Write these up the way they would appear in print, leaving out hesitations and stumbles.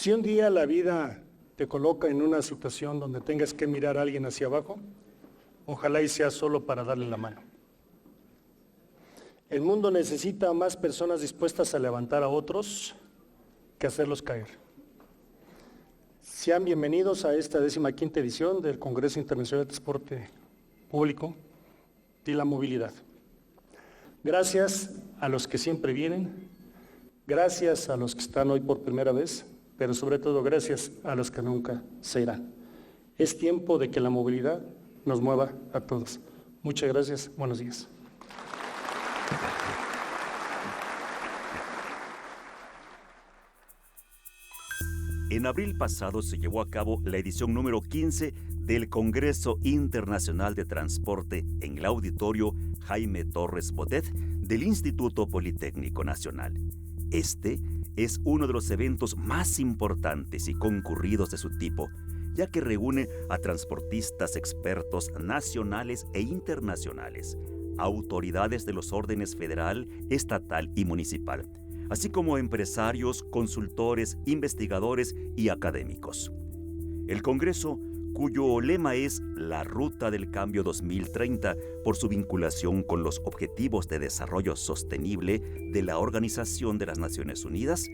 Si un día la vida te coloca en una situación donde tengas que mirar a alguien hacia abajo, ojalá y sea solo para darle la mano. El mundo necesita más personas dispuestas a levantar a otros que hacerlos caer. Sean bienvenidos a esta 15ª edición del Congreso Internacional de Transporte Público y la Movilidad. Gracias a los que siempre vienen, gracias a los que están hoy por primera vez, pero sobre todo gracias a los que nunca se irán. Es tiempo de que la movilidad nos mueva a todos. Muchas gracias, buenos días. En abril pasado se llevó a cabo la edición número 15 del Congreso Internacional de Transporte en el Auditorio Jaime Torres Bodet del Instituto Politécnico Nacional. Este es uno de los eventos más importantes y concurridos de su tipo, ya que reúne a transportistas expertos nacionales e internacionales, autoridades de los órdenes federal, estatal y municipal, así como empresarios, consultores, investigadores y académicos. El Congreso, cuyo lema es La Ruta del Cambio 2030 por su vinculación con los Objetivos de Desarrollo Sostenible de la Organización de las Naciones Unidas,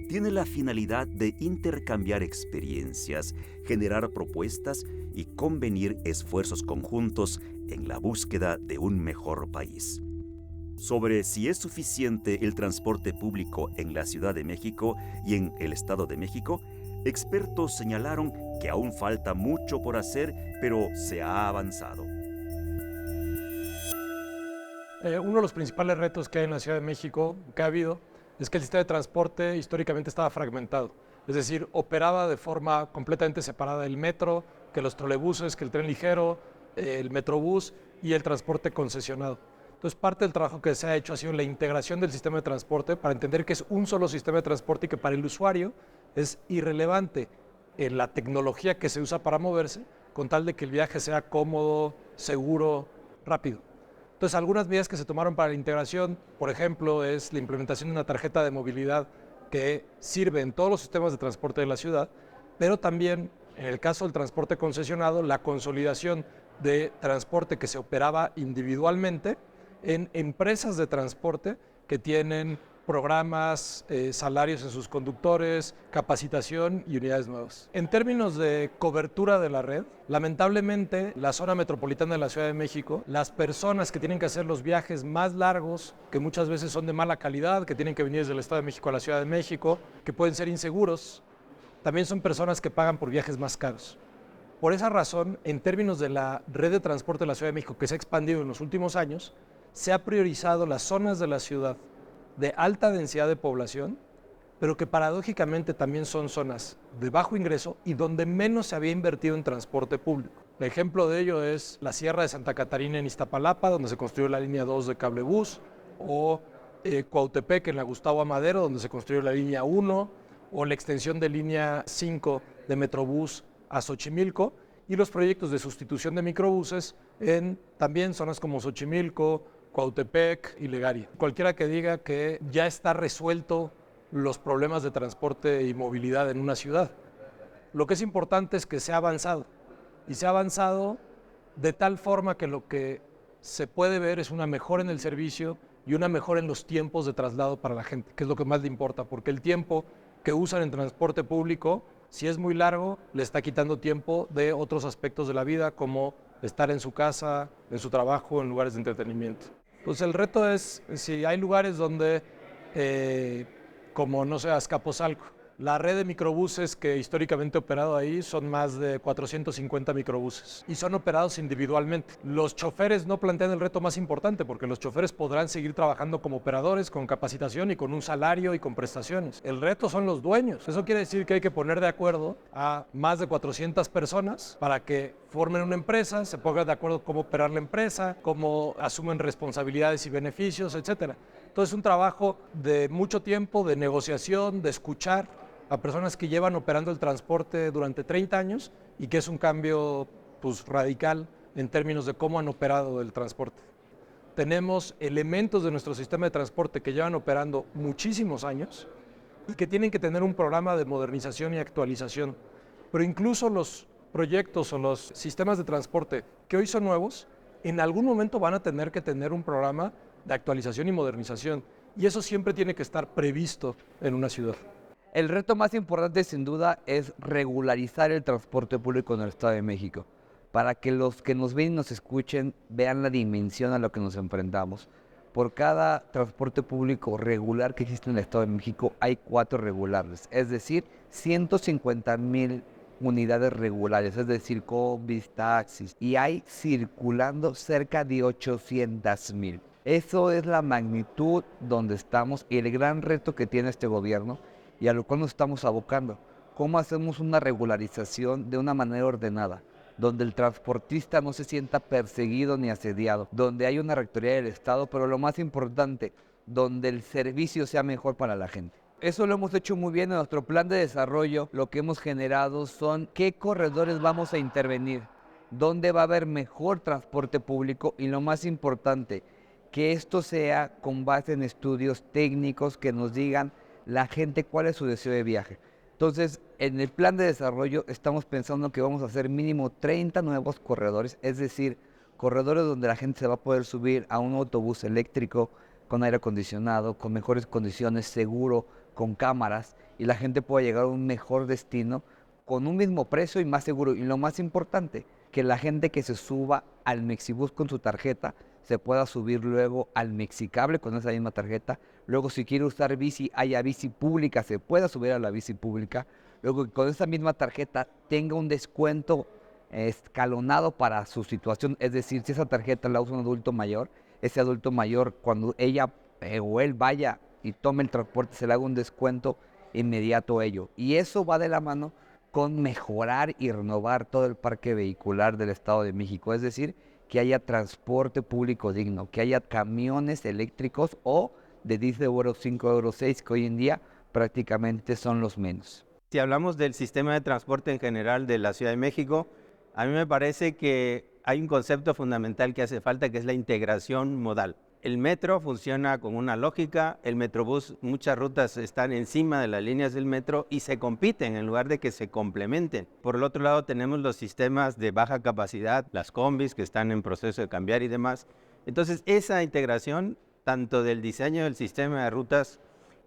tiene la finalidad de intercambiar experiencias, generar propuestas y convenir esfuerzos conjuntos en la búsqueda de un mejor país. Sobre si es suficiente el transporte público en la Ciudad de México y en el Estado de México, expertos señalaron que aún falta mucho por hacer, pero se ha avanzado. Uno de los principales retos que hay en la Ciudad de México, que ha habido, es que el sistema de transporte históricamente estaba fragmentado. Es decir, operaba de forma completamente separada el metro, que los trolebuses, que el tren ligero, el metrobús y el transporte concesionado. Entonces, parte del trabajo que se ha hecho ha sido la integración del sistema de transporte para entender que es un solo sistema de transporte y que para el usuario es irrelevante en la tecnología que se usa para moverse, con tal de que el viaje sea cómodo, seguro, rápido. Entonces, algunas medidas que se tomaron para la integración, por ejemplo, es la implementación de una tarjeta de movilidad que sirve en todos los sistemas de transporte de la ciudad, pero también, en el caso del transporte concesionado, la consolidación de transporte que se operaba individualmente en empresas de transporte que tienen programas, salarios en sus conductores, capacitación y unidades nuevas. En términos de cobertura de la red, lamentablemente la zona metropolitana de la Ciudad de México, las personas que tienen que hacer los viajes más largos, que muchas veces son de mala calidad, que tienen que venir desde el Estado de México a la Ciudad de México, que pueden ser inseguros, también son personas que pagan por viajes más caros. Por esa razón, en términos de la red de transporte de la Ciudad de México, que se ha expandido en los últimos años, se ha priorizado las zonas de la ciudad de alta densidad de población, pero que paradójicamente también son zonas de bajo ingreso y donde menos se había invertido en transporte público. El ejemplo de ello es la Sierra de Santa Catarina en Iztapalapa, donde se construyó la línea 2 de cablebús, o Cuautepec en la Gustavo Amadero, donde se construyó la línea 1, o la extensión de línea 5 de Metrobús a Xochimilco, y los proyectos de sustitución de microbuses en también zonas como Xochimilco, Cuautepec y Legaria. Cualquiera que diga que ya está resuelto los problemas de transporte y movilidad en una ciudad. Lo que es importante es que se ha avanzado, y se ha avanzado de tal forma que lo que se puede ver es una mejora en el servicio y una mejora en los tiempos de traslado para la gente, que es lo que más le importa, porque el tiempo que usan en transporte público, si es muy largo, le está quitando tiempo de otros aspectos de la vida, como estar en su casa, en su trabajo, en lugares de entretenimiento. Pues el reto es, si hay lugares donde, como no sé, Azcapotzalco, la red de microbuses que históricamente ha operado ahí son más de 450 microbuses y son operados individualmente. Los choferes no plantean el reto más importante porque los choferes podrán seguir trabajando como operadores con capacitación y con un salario y con prestaciones. El reto son los dueños. Eso quiere decir que hay que poner de acuerdo a más de 400 personas para que formen una empresa, se pongan de acuerdo cómo operar la empresa, cómo asumen responsabilidades y beneficios, etc. Entonces es un trabajo de mucho tiempo, de negociación, de escuchar a personas que llevan operando el transporte durante 30 años y que es un cambio radical en términos de cómo han operado el transporte. Tenemos elementos de nuestro sistema de transporte que llevan operando muchísimos años y que tienen que tener un programa de modernización y actualización. Pero incluso los proyectos o los sistemas de transporte que hoy son nuevos, en algún momento van a tener que tener un programa de actualización y modernización. Y eso siempre tiene que estar previsto en una ciudad. El reto más importante, sin duda, es regularizar el transporte público en el Estado de México, para que los que nos ven y nos escuchen vean la dimensión a lo que nos enfrentamos. Por cada transporte público regular que existe en el Estado de México, hay 4 regulares, es decir, 150,000 unidades regulares, es decir, combis, taxis, y hay circulando cerca de 800,000. Eso es la magnitud donde estamos y el gran reto que tiene este gobierno y a lo cual nos estamos abocando. ¿Cómo hacemos una regularización de una manera ordenada? Donde el transportista no se sienta perseguido ni asediado, donde hay una rectoría del Estado, pero lo más importante, donde el servicio sea mejor para la gente. Eso lo hemos hecho muy bien en nuestro plan de desarrollo. Lo que hemos generado son qué corredores vamos a intervenir, dónde va a haber mejor transporte público y lo más importante, que esto sea con base en estudios técnicos que nos digan la gente cuál es su deseo de viaje. Entonces, en el plan de desarrollo estamos pensando que vamos a hacer mínimo 30 nuevos corredores, es decir, corredores donde la gente se va a poder subir a un autobús eléctrico con aire acondicionado, con mejores condiciones, seguro, con cámaras, y la gente pueda llegar a un mejor destino con un mismo precio y más seguro. Y lo más importante, que la gente que se suba al Mexibus con su tarjeta se pueda subir luego al Mexicable con esa misma tarjeta. Luego, si quiere usar bici, haya bici pública, se pueda subir a la bici pública. Luego, con esa misma tarjeta tenga un descuento escalonado para su situación. Es decir, si esa tarjeta la usa un adulto mayor, ese adulto mayor, cuando ella o él vaya y tome el transporte, se le haga un descuento inmediato a ello. Y eso va de la mano con mejorar y renovar todo el parque vehicular del Estado de México. Es decir, que haya transporte público digno, que haya camiones eléctricos o de 10 Euro 5, Euro 6, que hoy en día prácticamente son los menos. Si hablamos del sistema de transporte en general de la Ciudad de México, a mí me parece que hay un concepto fundamental que hace falta, que es la integración modal. El metro funciona con una lógica, el Metrobús, muchas rutas están encima de las líneas del metro y se compiten en lugar de que se complementen. Por el otro lado tenemos los sistemas de baja capacidad, las combis que están en proceso de cambiar y demás. Entonces esa integración, tanto del diseño del sistema de rutas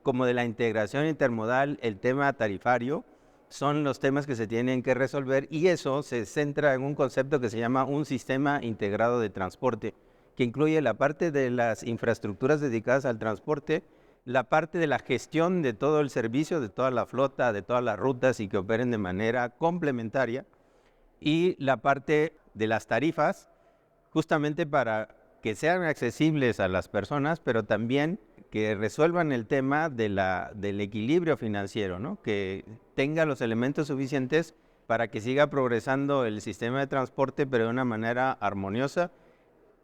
como de la integración intermodal, el tema tarifario, son los temas que se tienen que resolver, y eso se centra en un concepto que se llama un sistema integrado de transporte, que incluye la parte de las infraestructuras dedicadas al transporte, la parte de la gestión de todo el servicio, de toda la flota, de todas las rutas y que operen de manera complementaria, y la parte de las tarifas, justamente para que sean accesibles a las personas, pero también que resuelvan el tema del equilibrio financiero, ¿no? Que tenga los elementos suficientes para que siga progresando el sistema de transporte, pero de una manera armoniosa,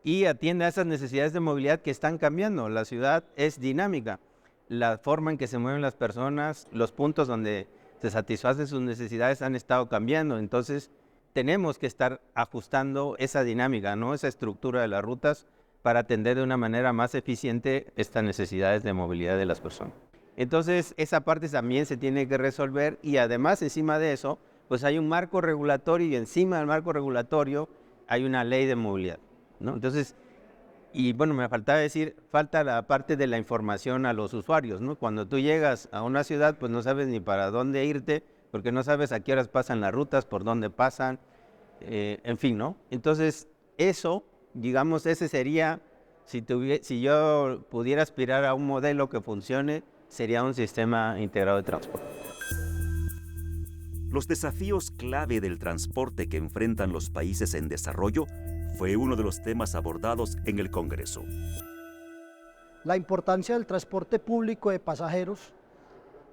y atienda a esas necesidades de movilidad que están cambiando. La ciudad es dinámica. La forma en que se mueven las personas, los puntos donde se satisfacen sus necesidades han estado cambiando. Entonces, tenemos que estar ajustando esa dinámica, ¿no? Esa estructura de las rutas para atender de una manera más eficiente estas necesidades de movilidad de las personas. Entonces, esa parte también se tiene que resolver, y además, encima de eso, pues hay un marco regulatorio, y encima del marco regulatorio hay una ley de movilidad, ¿no? Entonces, y bueno, me faltaba decir, falta la parte de la información a los usuarios, ¿no? Cuando tú llegas a una ciudad, pues no sabes ni para dónde irte, porque no sabes a qué horas pasan las rutas, por dónde pasan, en fin, ¿no? Entonces, eso, digamos, ese sería, si yo pudiera aspirar a un modelo que funcione, sería un sistema integrado de transporte. Los desafíos clave del transporte que enfrentan los países en desarrollo fue uno de los temas abordados en el Congreso. La importancia del transporte público de pasajeros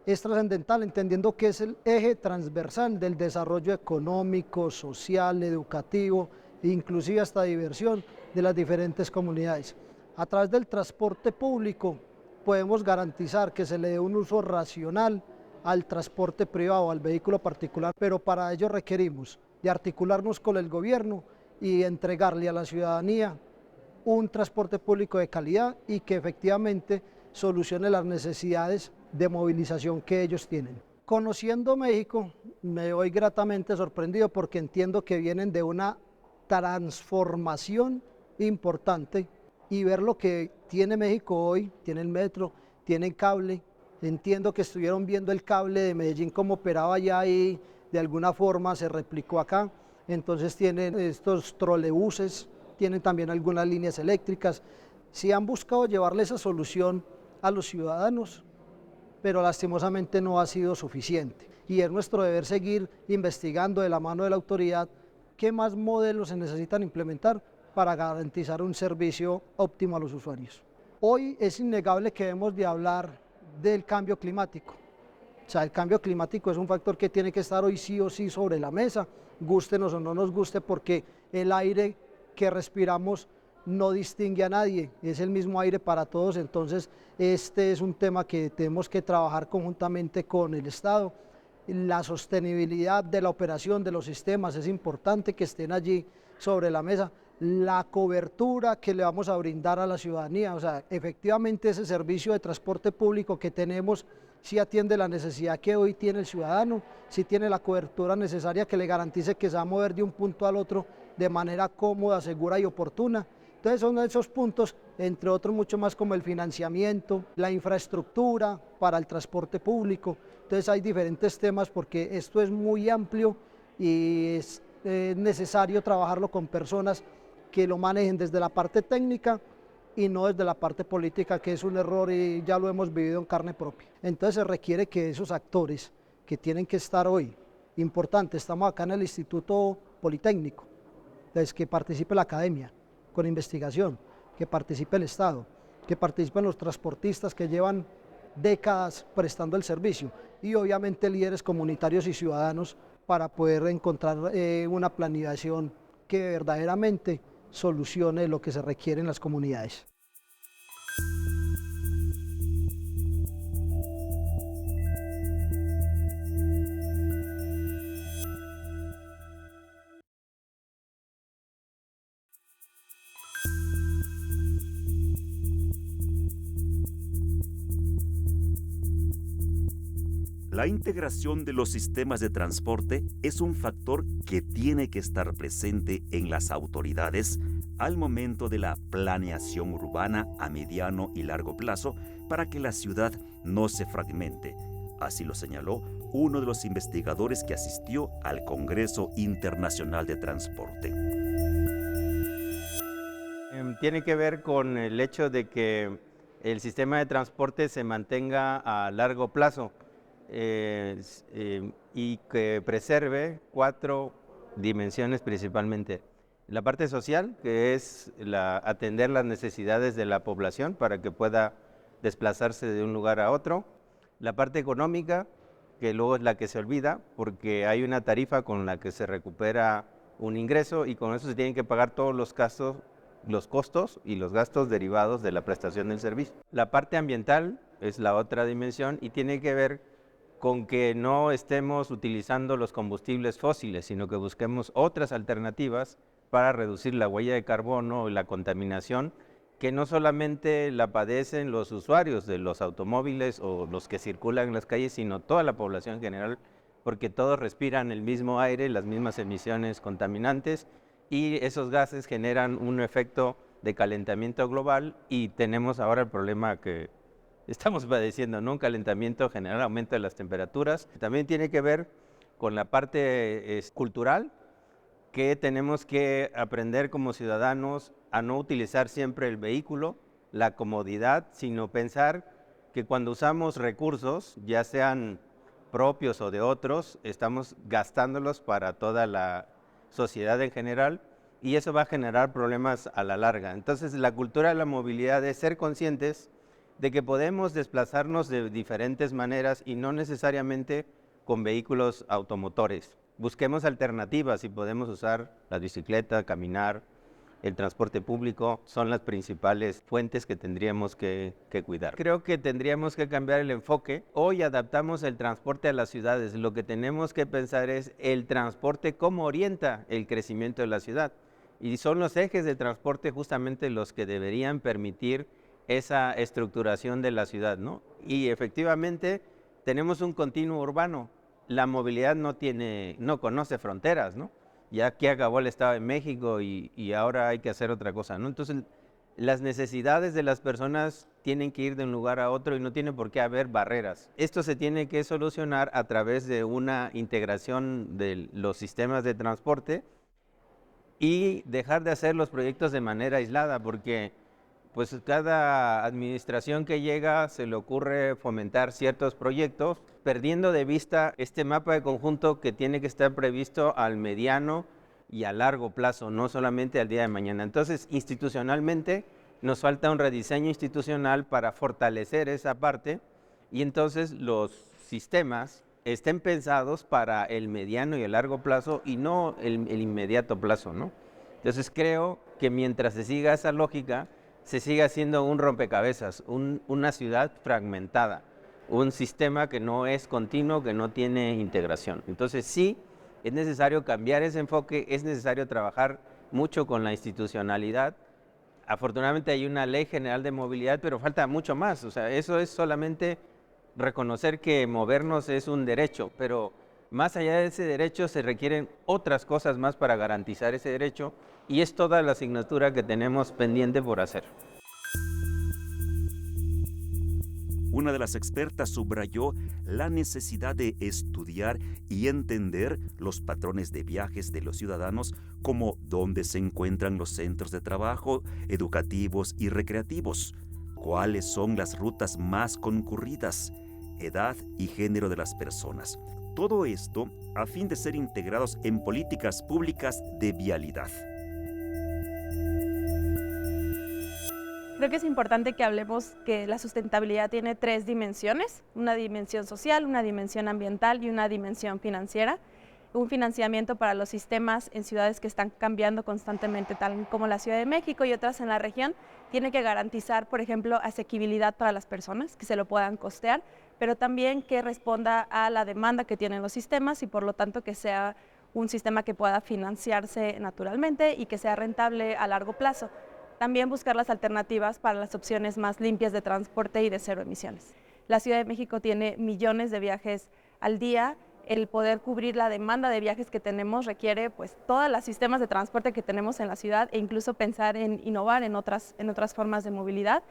es trascendental, entendiendo que es el eje transversal del desarrollo económico, social, educativo e inclusive hasta diversión de las diferentes comunidades. A través del transporte público podemos garantizar que se le dé un uso racional al transporte privado, al vehículo particular, pero para ello requerimos de articularnos con el gobierno y entregarle a la ciudadanía un transporte público de calidad y que efectivamente solucione las necesidades de movilización que ellos tienen. Conociendo México, me voy gratamente sorprendido porque entiendo que vienen de una transformación importante y ver lo que tiene México hoy, tiene el metro, tiene el cable. Entiendo que estuvieron viendo el cable de Medellín cómo operaba allá y de alguna forma se replicó acá. Entonces tienen estos trolebuses, tienen también algunas líneas eléctricas. Sí han buscado llevarle esa solución a los ciudadanos, pero lastimosamente no ha sido suficiente. Y es nuestro deber seguir investigando de la mano de la autoridad qué más modelos se necesitan implementar para garantizar un servicio óptimo a los usuarios. Hoy es innegable que debemos de hablar del cambio climático. O sea, el cambio climático es un factor que tiene que estar hoy sí o sí sobre la mesa, gústenos o no nos guste, porque el aire que respiramos no distingue a nadie, es el mismo aire para todos. Entonces este es un tema que tenemos que trabajar conjuntamente con el Estado. La sostenibilidad de la operación de los sistemas es importante que estén allí sobre la mesa. La cobertura que le vamos a brindar a la ciudadanía, o sea, efectivamente ese servicio de transporte público que tenemos sí atiende la necesidad que hoy tiene el ciudadano, sí tiene la cobertura necesaria que le garantice que se va a mover de un punto al otro de manera cómoda, segura y oportuna. Entonces son esos puntos, entre otros mucho más, como el financiamiento, la infraestructura para el transporte público. Entonces hay diferentes temas porque esto es muy amplio y es necesario trabajarlo con personas que lo manejen desde la parte técnica y no desde la parte política, que es un error y ya lo hemos vivido en carne propia. Entonces se requiere que esos actores que tienen que estar hoy, importante, estamos acá en el Instituto Politécnico, entonces que participe la academia con investigación, que participe el Estado, que participen los transportistas que llevan décadas prestando el servicio y obviamente líderes comunitarios y ciudadanos para poder encontrar una planeación que verdaderamente solucione lo que se requiere en las comunidades. La integración de los sistemas de transporte es un factor que tiene que estar presente en las autoridades al momento de la planeación urbana a mediano y largo plazo para que la ciudad no se fragmente. Así lo señaló uno de los investigadores que asistió al Congreso Internacional de Transporte. Tiene que ver con el hecho de que el sistema de transporte se mantenga a largo plazo. Y que preserve 4 dimensiones principalmente. La parte social, que es atender las necesidades de la población para que pueda desplazarse de un lugar a otro. La parte económica, que luego es la que se olvida, porque hay una tarifa con la que se recupera un ingreso y con eso se tienen que pagar todos los costos y los gastos derivados de la prestación del servicio. La parte ambiental es la otra dimensión y tiene que ver con que no estemos utilizando los combustibles fósiles, sino que busquemos otras alternativas para reducir la huella de carbono y la contaminación, que no solamente la padecen los usuarios de los automóviles o los que circulan en las calles, sino toda la población en general, porque todos respiran el mismo aire, las mismas emisiones contaminantes, y esos gases generan un efecto de calentamiento global y tenemos ahora el problema que estamos padeciendo, ¿no? Un calentamiento general, aumento de las temperaturas. También tiene que ver con la parte cultural, que tenemos que aprender como ciudadanos a no utilizar siempre el vehículo, la comodidad, sino pensar que cuando usamos recursos, ya sean propios o de otros, estamos gastándolos para toda la sociedad en general y eso va a generar problemas a la larga. Entonces, la cultura de la movilidad es ser conscientes de que podemos desplazarnos de diferentes maneras y no necesariamente con vehículos automotores. Busquemos alternativas y podemos usar la bicicleta, caminar, el transporte público, son las principales fuentes que tendríamos que cuidar. Creo que tendríamos que cambiar el enfoque. Hoy adaptamos el transporte a las ciudades. Lo que tenemos que pensar es el transporte, cómo orienta el crecimiento de la ciudad. Y son los ejes de transporte justamente los que deberían permitir esa estructuración de la ciudad, ¿no? Y efectivamente tenemos un continuo urbano. La movilidad no conoce fronteras, ¿no? Ya aquí acabó el Estado de México y ahora hay que hacer otra cosa, ¿no? Entonces, las necesidades de las personas tienen que ir de un lugar a otro y no tiene por qué haber barreras. Esto se tiene que solucionar a través de una integración de los sistemas de transporte y dejar de hacer los proyectos de manera aislada, porque pues cada administración que llega se le ocurre fomentar ciertos proyectos, perdiendo de vista este mapa de conjunto que tiene que estar previsto al mediano y a largo plazo, no solamente al día de mañana. Entonces, institucionalmente, nos falta un rediseño institucional para fortalecer esa parte y entonces los sistemas estén pensados para el mediano y el largo plazo y no el inmediato plazo, ¿no? Entonces, creo que mientras se siga esa lógica, se sigue haciendo un rompecabezas, una ciudad fragmentada, un sistema que no es continuo, que no tiene integración. Entonces sí, es necesario cambiar ese enfoque, es necesario trabajar mucho con la institucionalidad. Afortunadamente hay una ley general de movilidad, pero falta mucho más. O sea, eso es solamente reconocer que movernos es un derecho, pero más allá de ese derecho se requieren otras cosas más para garantizar ese derecho y es toda la asignatura que tenemos pendiente por hacer. Una de las expertas subrayó la necesidad de estudiar y entender los patrones de viajes de los ciudadanos, como dónde se encuentran los centros de trabajo, educativos y recreativos, cuáles son las rutas más concurridas, edad y género de las personas. Todo esto a fin de ser integrados en políticas públicas de vialidad. Creo que es importante que hablemos que la sustentabilidad tiene 3 dimensiones, una dimensión social, una dimensión ambiental y una dimensión financiera. Un financiamiento para los sistemas en ciudades que están cambiando constantemente, tal como la Ciudad de México y otras en la región, tiene que garantizar, por ejemplo, asequibilidad para las personas, que se lo puedan costear, pero también que responda a la demanda que tienen los sistemas y por lo tanto que sea un sistema que pueda financiarse naturalmente y que sea rentable a largo plazo. También buscar las alternativas para las opciones más limpias de transporte y de cero emisiones. La Ciudad de México tiene millones de viajes al día. El poder cubrir la demanda de viajes que tenemos requiere pues todos los sistemas de transporte que tenemos en la ciudad e incluso pensar en innovar en otras formas de movilidad.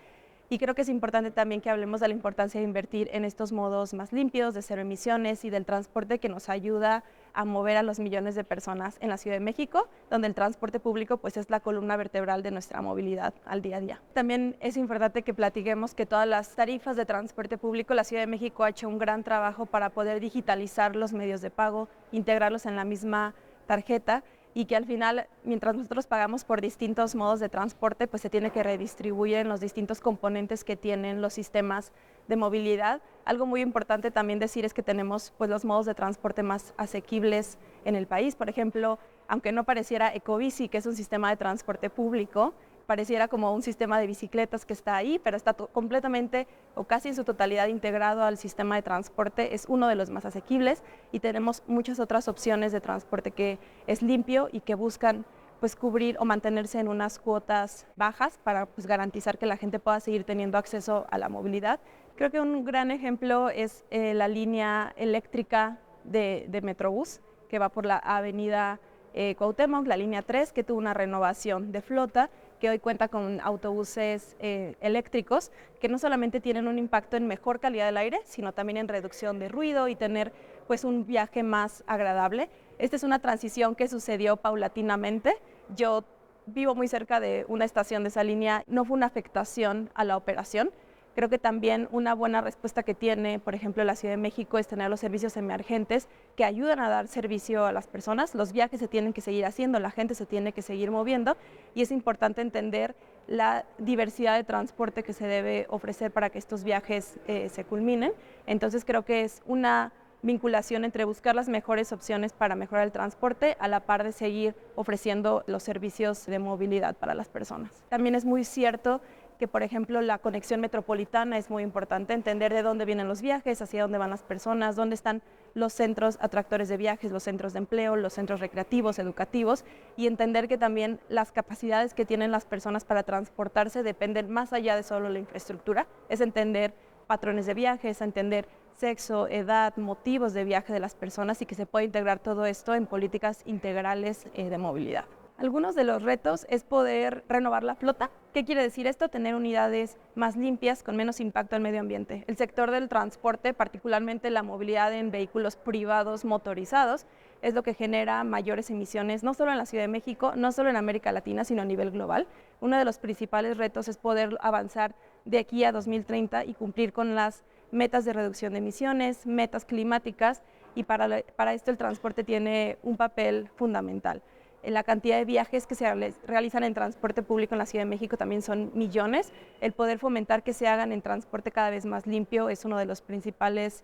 Y creo que es importante también que hablemos de la importancia de invertir en estos modos más limpios, de cero emisiones y del transporte que nos ayuda a mover a los millones de personas en la Ciudad de México, donde el transporte público pues es la columna vertebral de nuestra movilidad al día a día. También es importante que platiquemos que todas las tarifas de transporte público, la Ciudad de México ha hecho un gran trabajo para poder digitalizar los medios de pago, integrarlos en la misma tarjeta y que al final, mientras nosotros pagamos por distintos modos de transporte, pues se tiene que redistribuir en los distintos componentes que tienen los sistemas de movilidad. Algo muy importante también decir es que tenemos pues los modos de transporte más asequibles en el país. Por ejemplo, aunque no pareciera Ecobici, que es un sistema de transporte público, pareciera como un sistema de bicicletas que está ahí, pero está completamente o casi en su totalidad integrado al sistema de transporte, es uno de los más asequibles y tenemos muchas otras opciones de transporte que es limpio y que buscan pues cubrir o mantenerse en unas cuotas bajas para pues garantizar que la gente pueda seguir teniendo acceso a la movilidad. Creo que un gran ejemplo es la línea eléctrica de Metrobús, que va por la avenida Cuauhtémoc, la línea 3, que tuvo una renovación de flota, que hoy cuenta con autobuses eléctricos que no solamente tienen un impacto en mejor calidad del aire, sino también en reducción de ruido y tener pues un viaje más agradable. Esta es una transición que sucedió paulatinamente. Yo vivo muy cerca de una estación de esa línea, no fue una afectación a la operación. Creo que también una buena respuesta que tiene, por ejemplo, la Ciudad de México es tener los servicios emergentes que ayudan a dar servicio a las personas. Los viajes se tienen que seguir haciendo, la gente se tiene que seguir moviendo y es importante entender la diversidad de transporte que se debe ofrecer para que estos viajes se culminen. Entonces creo que es una vinculación entre buscar las mejores opciones para mejorar el transporte a la par de seguir ofreciendo los servicios de movilidad para las personas. También es muy cierto que, por ejemplo, la conexión metropolitana es muy importante, entender de dónde vienen los viajes, hacia dónde van las personas, dónde están los centros atractores de viajes, los centros de empleo, los centros recreativos, educativos, y entender que también las capacidades que tienen las personas para transportarse dependen más allá de solo la infraestructura, es entender patrones de viajes, entender sexo, edad, motivos de viaje de las personas y que se pueda integrar todo esto en políticas integrales de movilidad. Algunos de los retos es poder renovar la flota. ¿Qué quiere decir esto? Tener unidades más limpias, con menos impacto al medio ambiente. El sector del transporte, particularmente la movilidad en vehículos privados motorizados, es lo que genera mayores emisiones, no solo en la Ciudad de México, no solo en América Latina, sino a nivel global. Uno de los principales retos es poder avanzar de aquí a 2030 y cumplir con las metas de reducción de emisiones, metas climáticas, y para esto el transporte tiene un papel fundamental. La cantidad de viajes que se realizan en transporte público en la Ciudad de México también son millones. El poder fomentar que se hagan en transporte cada vez más limpio es uno de los principales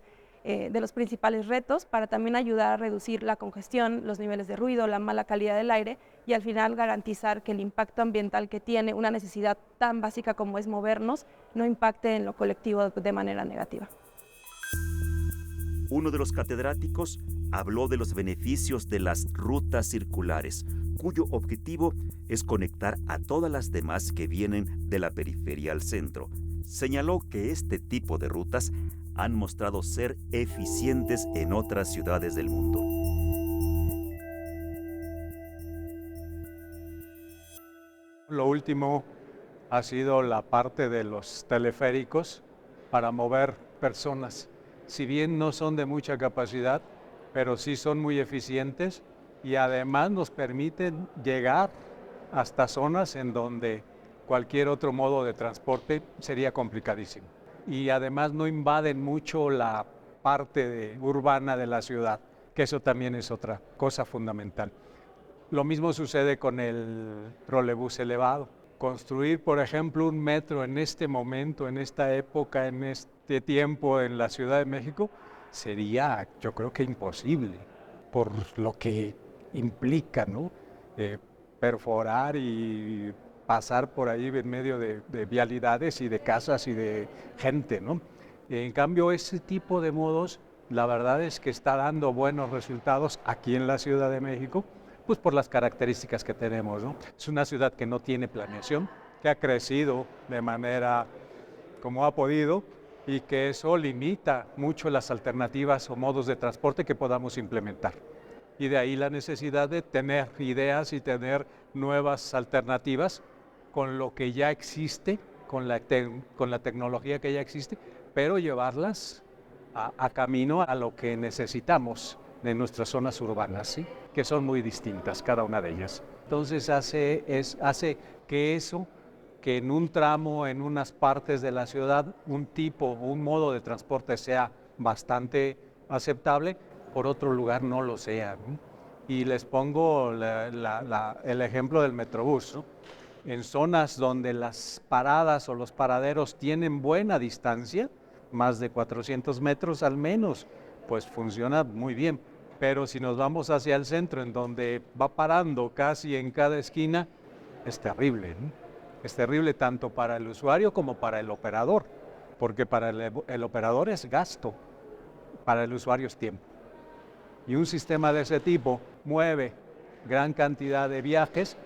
retos para también ayudar a reducir la congestión, los niveles de ruido, la mala calidad del aire y al final garantizar que el impacto ambiental que tiene una necesidad tan básica como es movernos no impacte en lo colectivo de manera negativa. Uno de los catedráticos habló de los beneficios de las rutas circulares, cuyo objetivo es conectar a todas las demás que vienen de la periferia al centro. Señaló que este tipo de rutas han mostrado ser eficientes en otras ciudades del mundo. Lo último ha sido la parte de los teleféricos para mover personas. Si bien no son de mucha capacidad, pero sí son muy eficientes y además nos permiten llegar hasta zonas en donde cualquier otro modo de transporte sería complicadísimo. Y además no invaden mucho la parte urbana de la ciudad, que eso también es otra cosa fundamental. Lo mismo sucede con el trolebús elevado. Construir, por ejemplo, un metro en este momento, en esta época, en este tiempo en la Ciudad de México, sería, yo creo que imposible, por lo que implica, ¿no? Perforar y pasar por ahí en medio de vialidades y de casas y de gente, ¿no? En cambio, ese tipo de modos, la verdad es que está dando buenos resultados aquí en la Ciudad de México, pues por las características que tenemos, ¿no? Es una ciudad que no tiene planeación, que ha crecido de manera como ha podido y que eso limita mucho las alternativas o modos de transporte que podamos implementar. Y de ahí la necesidad de tener ideas y tener nuevas alternativas con lo que ya existe, con la tecnología que ya existe, pero llevarlas a camino a lo que necesitamos de nuestras zonas urbanas, ¿sí? Que son muy distintas cada una de ellas. Entonces hace que eso, que en un tramo, en unas partes de la ciudad, un modo de transporte sea bastante aceptable, por otro lugar no lo sea, ¿no? Y les pongo el ejemplo del Metrobús, ¿no? En zonas donde las paradas o los paraderos tienen buena distancia, más de 400 metros al menos, pues funciona muy bien. Pero si nos vamos hacia el centro, en donde va parando casi en cada esquina, es terrible, ¿no? Es terrible tanto para el usuario como para el operador, porque para el operador es gasto, para el usuario es tiempo. Y un sistema de ese tipo mueve gran cantidad de viajes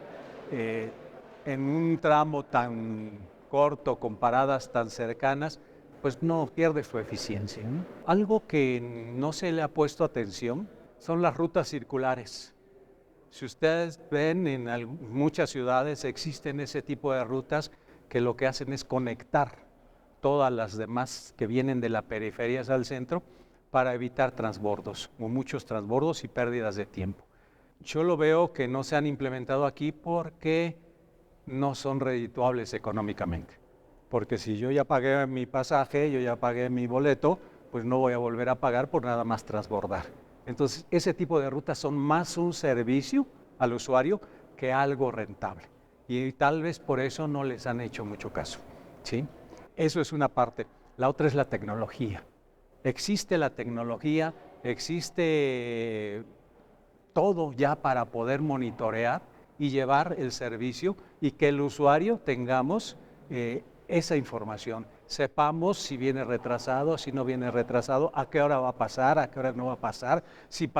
en un tramo tan corto, con paradas tan cercanas, pues no pierde su eficiencia, ¿no? Algo que no se le ha puesto atención son las rutas circulares. Si ustedes ven, en muchas ciudades existen ese tipo de rutas que lo que hacen es conectar todas las demás que vienen de la periferia al centro para evitar transbordos, o muchos transbordos y pérdidas de tiempo. Yo lo veo que no se han implementado aquí porque no son redituables económicamente. Porque si yo ya pagué mi pasaje, yo ya pagué mi boleto, pues no voy a volver a pagar por nada más transbordar. Entonces, ese tipo de rutas son más un servicio al usuario que algo rentable. Y tal vez por eso no les han hecho mucho caso, ¿sí? Eso es una parte. La otra es la tecnología. Existe la tecnología, existe todo ya para poder monitorear y llevar el servicio y que el usuario tengamos esa información. Sepamos si viene retrasado, si no viene retrasado, a qué hora va a pasar, a qué hora no va a pasar, si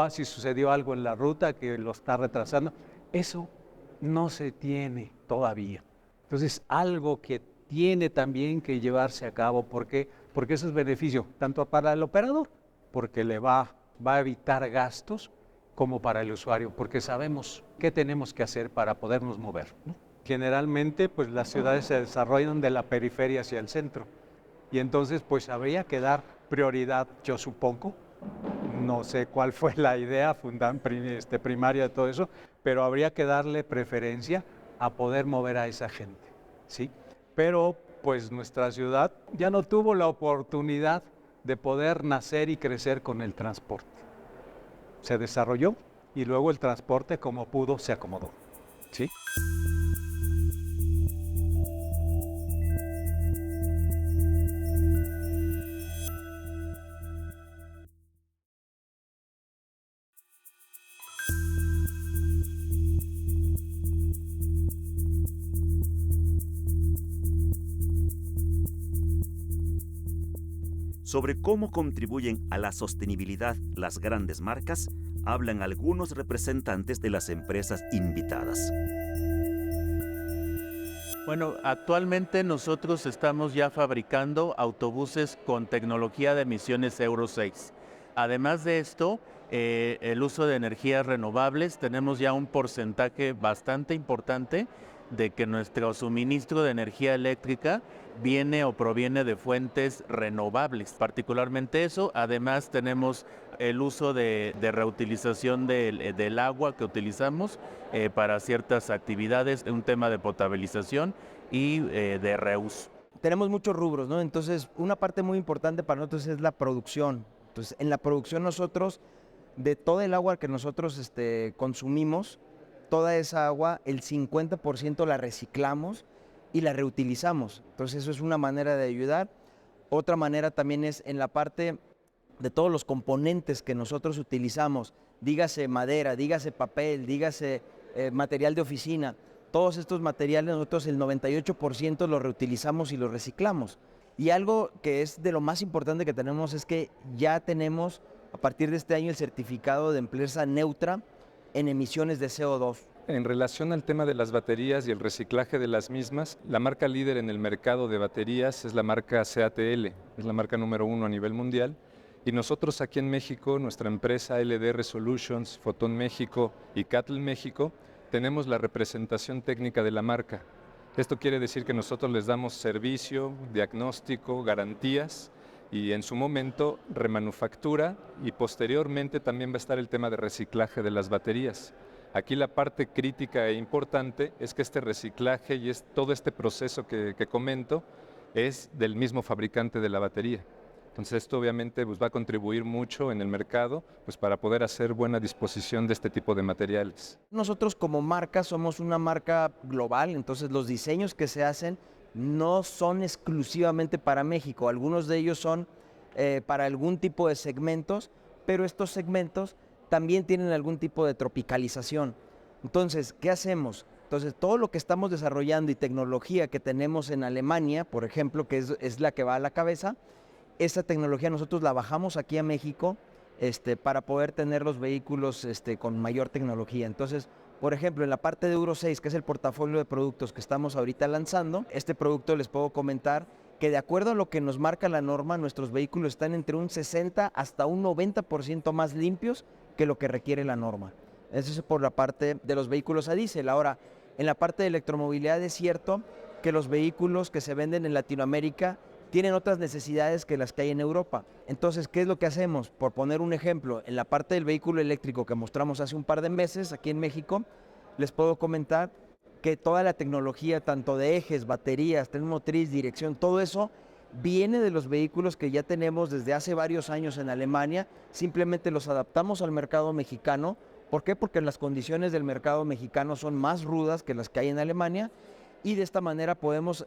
si sucedió algo en la ruta que lo está retrasando. Eso no se tiene todavía. Entonces, algo que tiene también que llevarse a cabo. ¿Por qué? Porque eso es beneficio tanto para el operador, porque le va a evitar gastos, como para el usuario, porque sabemos qué tenemos que hacer para podernos mover, ¿no? Generalmente, pues las ciudades se desarrollan de la periferia hacia el centro, y entonces, pues habría que dar prioridad, yo supongo, no sé cuál fue la idea primaria de todo eso, pero habría que darle preferencia a poder mover a esa gente, ¿sí? Pero, pues nuestra ciudad ya no tuvo la oportunidad de poder nacer y crecer con el transporte. Se desarrolló y luego el transporte, como pudo, se acomodó, ¿sí? Sobre cómo contribuyen a la sostenibilidad las grandes marcas, hablan algunos representantes de las empresas invitadas. Bueno, actualmente nosotros estamos ya fabricando autobuses con tecnología de emisiones Euro 6. Además de esto, el uso de energías renovables, tenemos ya un porcentaje bastante importante de que nuestro suministro de energía eléctrica viene o proviene de fuentes renovables, particularmente eso. Además tenemos el uso de reutilización del agua que utilizamos para ciertas actividades, un tema de potabilización y de reuso. Tenemos muchos rubros, ¿no? Entonces, una parte muy importante para nosotros es la producción. Entonces, en la producción nosotros, de todo el agua que nosotros consumimos, toda esa agua, el 50% la reciclamos y la reutilizamos. Entonces, eso es una manera de ayudar. Otra manera también es en la parte de todos los componentes que nosotros utilizamos, dígase madera, dígase papel, dígase material de oficina. Todos estos materiales nosotros el 98% los reutilizamos y los reciclamos. Y algo que es de lo más importante que tenemos es que ya tenemos a partir de este año el certificado de empresa neutra en emisiones de CO2. En relación al tema de las baterías y el reciclaje de las mismas, la marca líder en el mercado de baterías es la marca CATL, es la marca número 1 a nivel mundial. Y nosotros aquí en México, nuestra empresa LDR Solutions, Fotón México y CATL México, tenemos la representación técnica de la marca. Esto quiere decir que nosotros les damos servicio, diagnóstico, garantías y en su momento remanufactura, y posteriormente también va a estar el tema de reciclaje de las baterías. Aquí la parte crítica e importante es que este reciclaje y todo este proceso que comento es del mismo fabricante de la batería. Entonces esto obviamente va a contribuir mucho en el mercado para poder hacer buena disposición de este tipo de materiales. Nosotros como marca somos una marca global, entonces los diseños que se hacen no son exclusivamente para México, algunos de ellos son para algún tipo de segmentos, pero estos segmentos también tienen algún tipo de tropicalización. Entonces, ¿qué hacemos? Entonces, todo lo que estamos desarrollando y tecnología que tenemos en Alemania, por ejemplo, que es la que va a la cabeza, esa tecnología nosotros la bajamos aquí a México para poder tener los vehículos con mayor tecnología. Entonces, por ejemplo, en la parte de Euro 6, que es el portafolio de productos que estamos ahorita lanzando, este producto les puedo comentar que de acuerdo a lo que nos marca la norma, nuestros vehículos están entre un 60 hasta un 90% más limpios que lo que requiere la norma. Eso es por la parte de los vehículos a diésel. Ahora, en la parte de electromovilidad es cierto que los vehículos que se venden en Latinoamérica tienen otras necesidades que las que hay en Europa. Entonces, ¿qué es lo que hacemos? Por poner un ejemplo, en la parte del vehículo eléctrico que mostramos hace un par de meses aquí en México, les puedo comentar que toda la tecnología, tanto de ejes, baterías, tren motriz, dirección, todo eso viene de los vehículos que ya tenemos desde hace varios años en Alemania, simplemente los adaptamos al mercado mexicano. ¿Por qué? Porque las condiciones del mercado mexicano son más rudas que las que hay en Alemania, y de esta manera podemos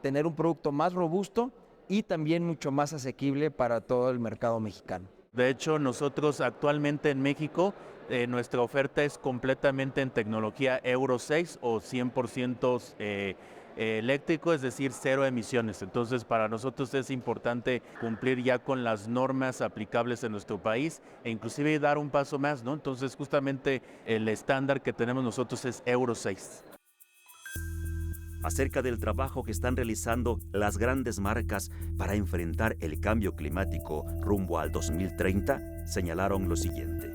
tener un producto más robusto y también mucho más asequible para todo el mercado mexicano. De hecho, nosotros actualmente en México, nuestra oferta es completamente en tecnología Euro 6 o 100% eléctrico, es decir, cero emisiones. Entonces, para nosotros es importante cumplir ya con las normas aplicables en nuestro país e inclusive dar un paso más, ¿no? Entonces, justamente el estándar que tenemos nosotros es Euro 6. Acerca del trabajo que están realizando las grandes marcas para enfrentar el cambio climático rumbo al 2030, señalaron lo siguiente.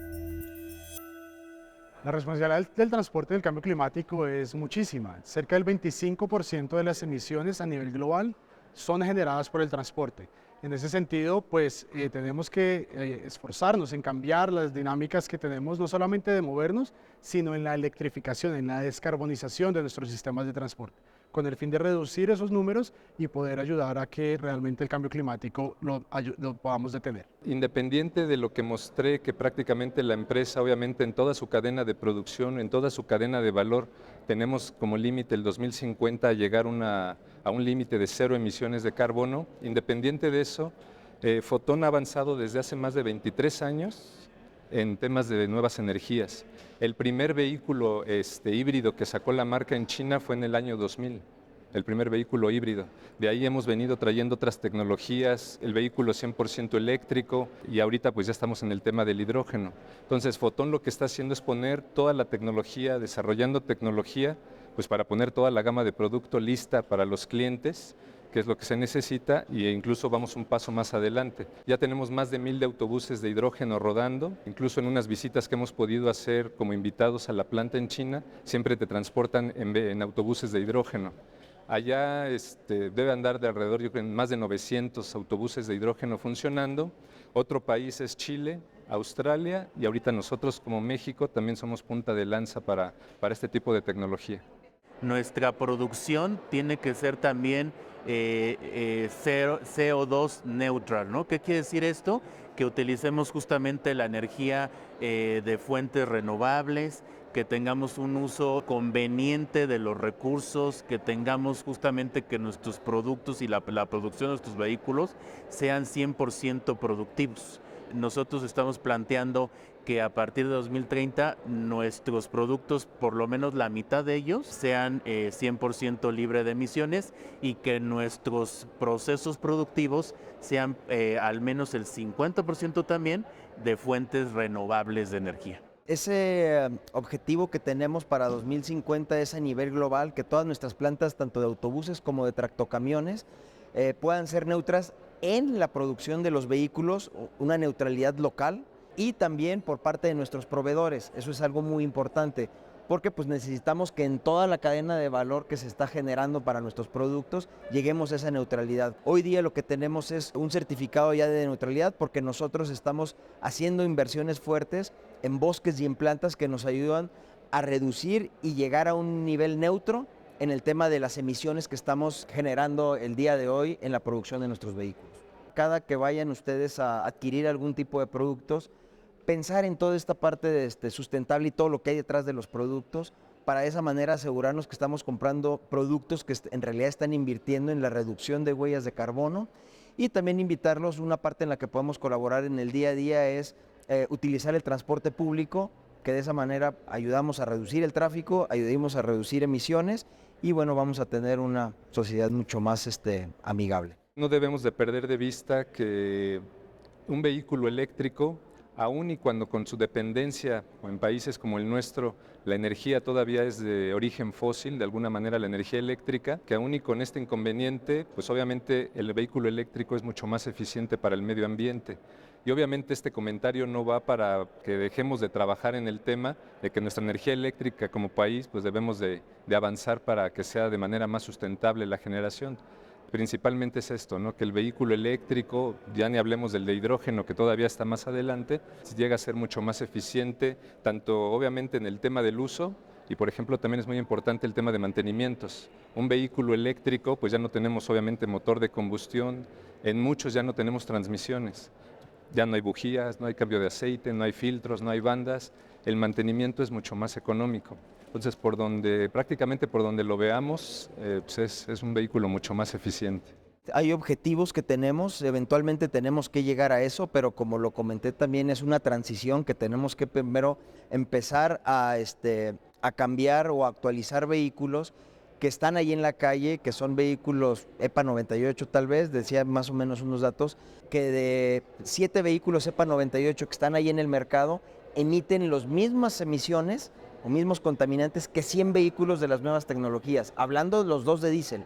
La responsabilidad del transporte del cambio climático es muchísima. Cerca del 25% de las emisiones a nivel global son generadas por el transporte. En ese sentido, pues tenemos que esforzarnos en cambiar las dinámicas que tenemos, no solamente de movernos, sino en la electrificación, en la descarbonización de nuestros sistemas de transporte, con el fin de reducir esos números y poder ayudar a que realmente el cambio climático lo podamos detener. Independiente de lo que mostré, que prácticamente la empresa, obviamente en toda su cadena de producción, en toda su cadena de valor, tenemos como límite el 2050 llegar a un límite de 0 emisiones de carbono. Independiente de eso, Fotón ha avanzado desde hace más de 23 años en temas de nuevas energías. El primer vehículo híbrido que sacó la marca en China fue en el año 2000, el primer vehículo híbrido. De ahí hemos venido trayendo otras tecnologías, el vehículo 100% eléctrico y ahorita pues ya estamos en el tema del hidrógeno. Entonces Fotón lo que está haciendo es poner toda la tecnología, desarrollando tecnología, pues para poner toda la gama de producto lista para los clientes, que es lo que se necesita, e incluso vamos un paso más adelante. Ya tenemos más de 1000 de autobuses de hidrógeno rodando, incluso en unas visitas que hemos podido hacer como invitados a la planta en China, siempre te transportan en autobuses de hidrógeno. Allá debe andar de alrededor, yo creo, más de 900 autobuses de hidrógeno funcionando. Otro país es Chile, Australia, y ahorita nosotros como México también somos punta de lanza para este tipo de tecnología. Nuestra producción tiene que ser también CO2 neutral, ¿no? ¿Qué quiere decir esto? Que utilicemos justamente la energía de fuentes renovables, que tengamos un uso conveniente de los recursos, que tengamos justamente que nuestros productos y la producción de nuestros vehículos sean 100% productivos. Nosotros estamos planteando que a partir de 2030 nuestros productos, por lo menos la mitad de ellos, sean 100% libre de emisiones y que nuestros procesos productivos sean al menos el 50% también de fuentes renovables de energía. Ese objetivo que tenemos para 2050 es a nivel global, que todas nuestras plantas, tanto de autobuses como de tractocamiones, puedan ser neutras en la producción de los vehículos, una neutralidad local, y también por parte de nuestros proveedores. Eso es algo muy importante, porque pues necesitamos que en toda la cadena de valor que se está generando para nuestros productos lleguemos a esa neutralidad. Hoy día lo que tenemos es un certificado ya de neutralidad, porque nosotros estamos haciendo inversiones fuertes en bosques y en plantas que nos ayudan a reducir y llegar a un nivel neutro en el tema de las emisiones que estamos generando el día de hoy en la producción de nuestros vehículos. Cada que vayan ustedes a adquirir algún tipo de productos, pensar en toda esta parte de sustentable y todo lo que hay detrás de los productos, para de esa manera asegurarnos que estamos comprando productos que en realidad están invirtiendo en la reducción de huellas de carbono, y también invitarlos. Una parte en la que podemos colaborar en el día a día es utilizar el transporte público, que de esa manera ayudamos a reducir el tráfico, ayudamos a reducir emisiones y bueno, vamos a tener una sociedad mucho más amigable. No debemos de perder de vista que un vehículo eléctrico, aun y cuando con su dependencia, o en países como el nuestro, la energía todavía es de origen fósil, de alguna manera la energía eléctrica, que aun y con este inconveniente, pues obviamente el vehículo eléctrico es mucho más eficiente para el medio ambiente. Y obviamente este comentario no va para que dejemos de trabajar en el tema de que nuestra energía eléctrica como país, pues debemos de avanzar para que sea de manera más sustentable la generación. Principalmente es esto, ¿no? Que el vehículo eléctrico, ya ni hablemos del de hidrógeno que todavía está más adelante, llega a ser mucho más eficiente, tanto obviamente en el tema del uso, y por ejemplo también es muy importante el tema de mantenimientos. Un vehículo eléctrico, pues ya no tenemos obviamente motor de combustión, en muchos ya no tenemos transmisiones, ya no hay bujías, no hay cambio de aceite, no hay filtros, no hay bandas, el mantenimiento es mucho más económico. Entonces, prácticamente por donde lo veamos, pues es un vehículo mucho más eficiente. Hay objetivos que tenemos, eventualmente tenemos que llegar a eso, pero como lo comenté también, es una transición que tenemos que primero empezar a cambiar o actualizar vehículos que están ahí en la calle, que son vehículos EPA 98 tal vez, decía más o menos unos datos, que de 7 vehículos EPA 98 que están ahí en el mercado, emiten las mismas emisiones o mismos contaminantes que 100 vehículos de las nuevas tecnologías, hablando de los 2 de diésel.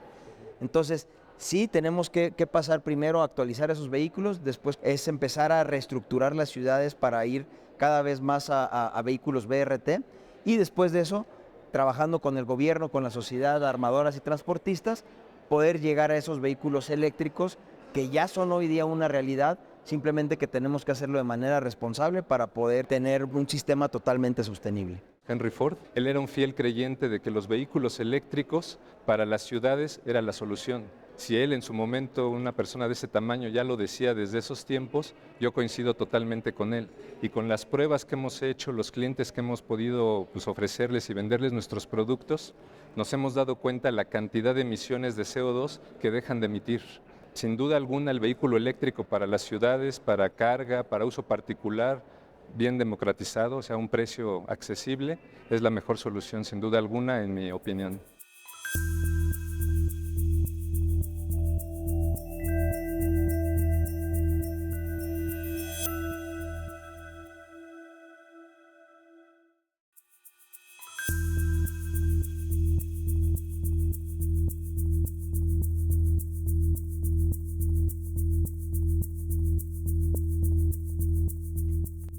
Entonces, sí, tenemos que pasar primero a actualizar esos vehículos, después es empezar a reestructurar las ciudades para ir cada vez más a vehículos BRT, y después de eso, trabajando con el gobierno, con la sociedad, armadoras y transportistas, poder llegar a esos vehículos eléctricos que ya son hoy día una realidad, simplemente que tenemos que hacerlo de manera responsable para poder tener un sistema totalmente sostenible. Henry Ford, él era un fiel creyente de que los vehículos eléctricos para las ciudades era la solución. Si él en su momento, una persona de ese tamaño, ya lo decía desde esos tiempos, yo coincido totalmente con él. Y con las pruebas que hemos hecho, los clientes que hemos podido ofrecerles y venderles nuestros productos, nos hemos dado cuenta la cantidad de emisiones de CO2 que dejan de emitir. Sin duda alguna, el vehículo eléctrico para las ciudades, para carga, para uso particular, bien democratizado, o sea, a un precio accesible, es la mejor solución, sin duda alguna, en mi opinión.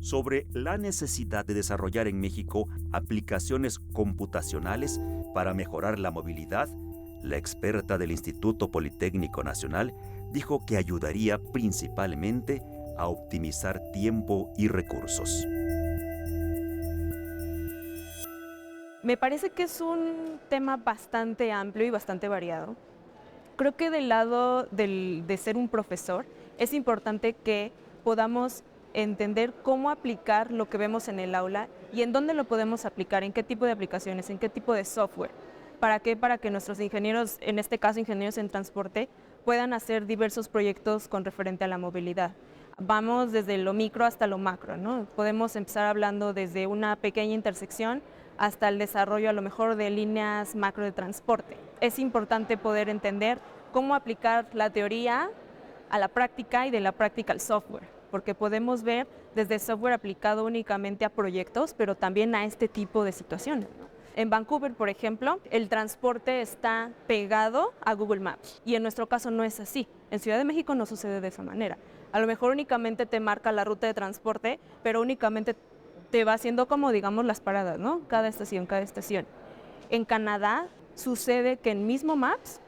Sobre la necesidad de desarrollar en México aplicaciones computacionales para mejorar la movilidad, la experta del Instituto Politécnico Nacional dijo que ayudaría principalmente a optimizar tiempo y recursos. Me parece que es un tema bastante amplio y bastante variado. Creo que del lado de ser un profesor es importante que podamos entender cómo aplicar lo que vemos en el aula y en dónde lo podemos aplicar, en qué tipo de aplicaciones, en qué tipo de software. ¿Para qué? Para que nuestros ingenieros, en este caso ingenieros en transporte, puedan hacer diversos proyectos con referente a la movilidad. Vamos desde lo micro hasta lo macro, ¿no? Podemos empezar hablando desde una pequeña intersección hasta el desarrollo a lo mejor de líneas macro de transporte. Es importante poder entender cómo aplicar la teoría a la práctica y de la práctica al software, porque podemos ver desde software aplicado únicamente a proyectos, pero también a este tipo de situaciones, ¿no? En Vancouver, por ejemplo, el transporte está pegado a Google Maps y en nuestro caso no es así. En Ciudad de México no sucede de esa manera. A lo mejor únicamente te marca la ruta de transporte, pero únicamente te va haciendo como, digamos, las paradas, ¿no? Cada estación, cada estación. En Canadá sucede que en mismo Maps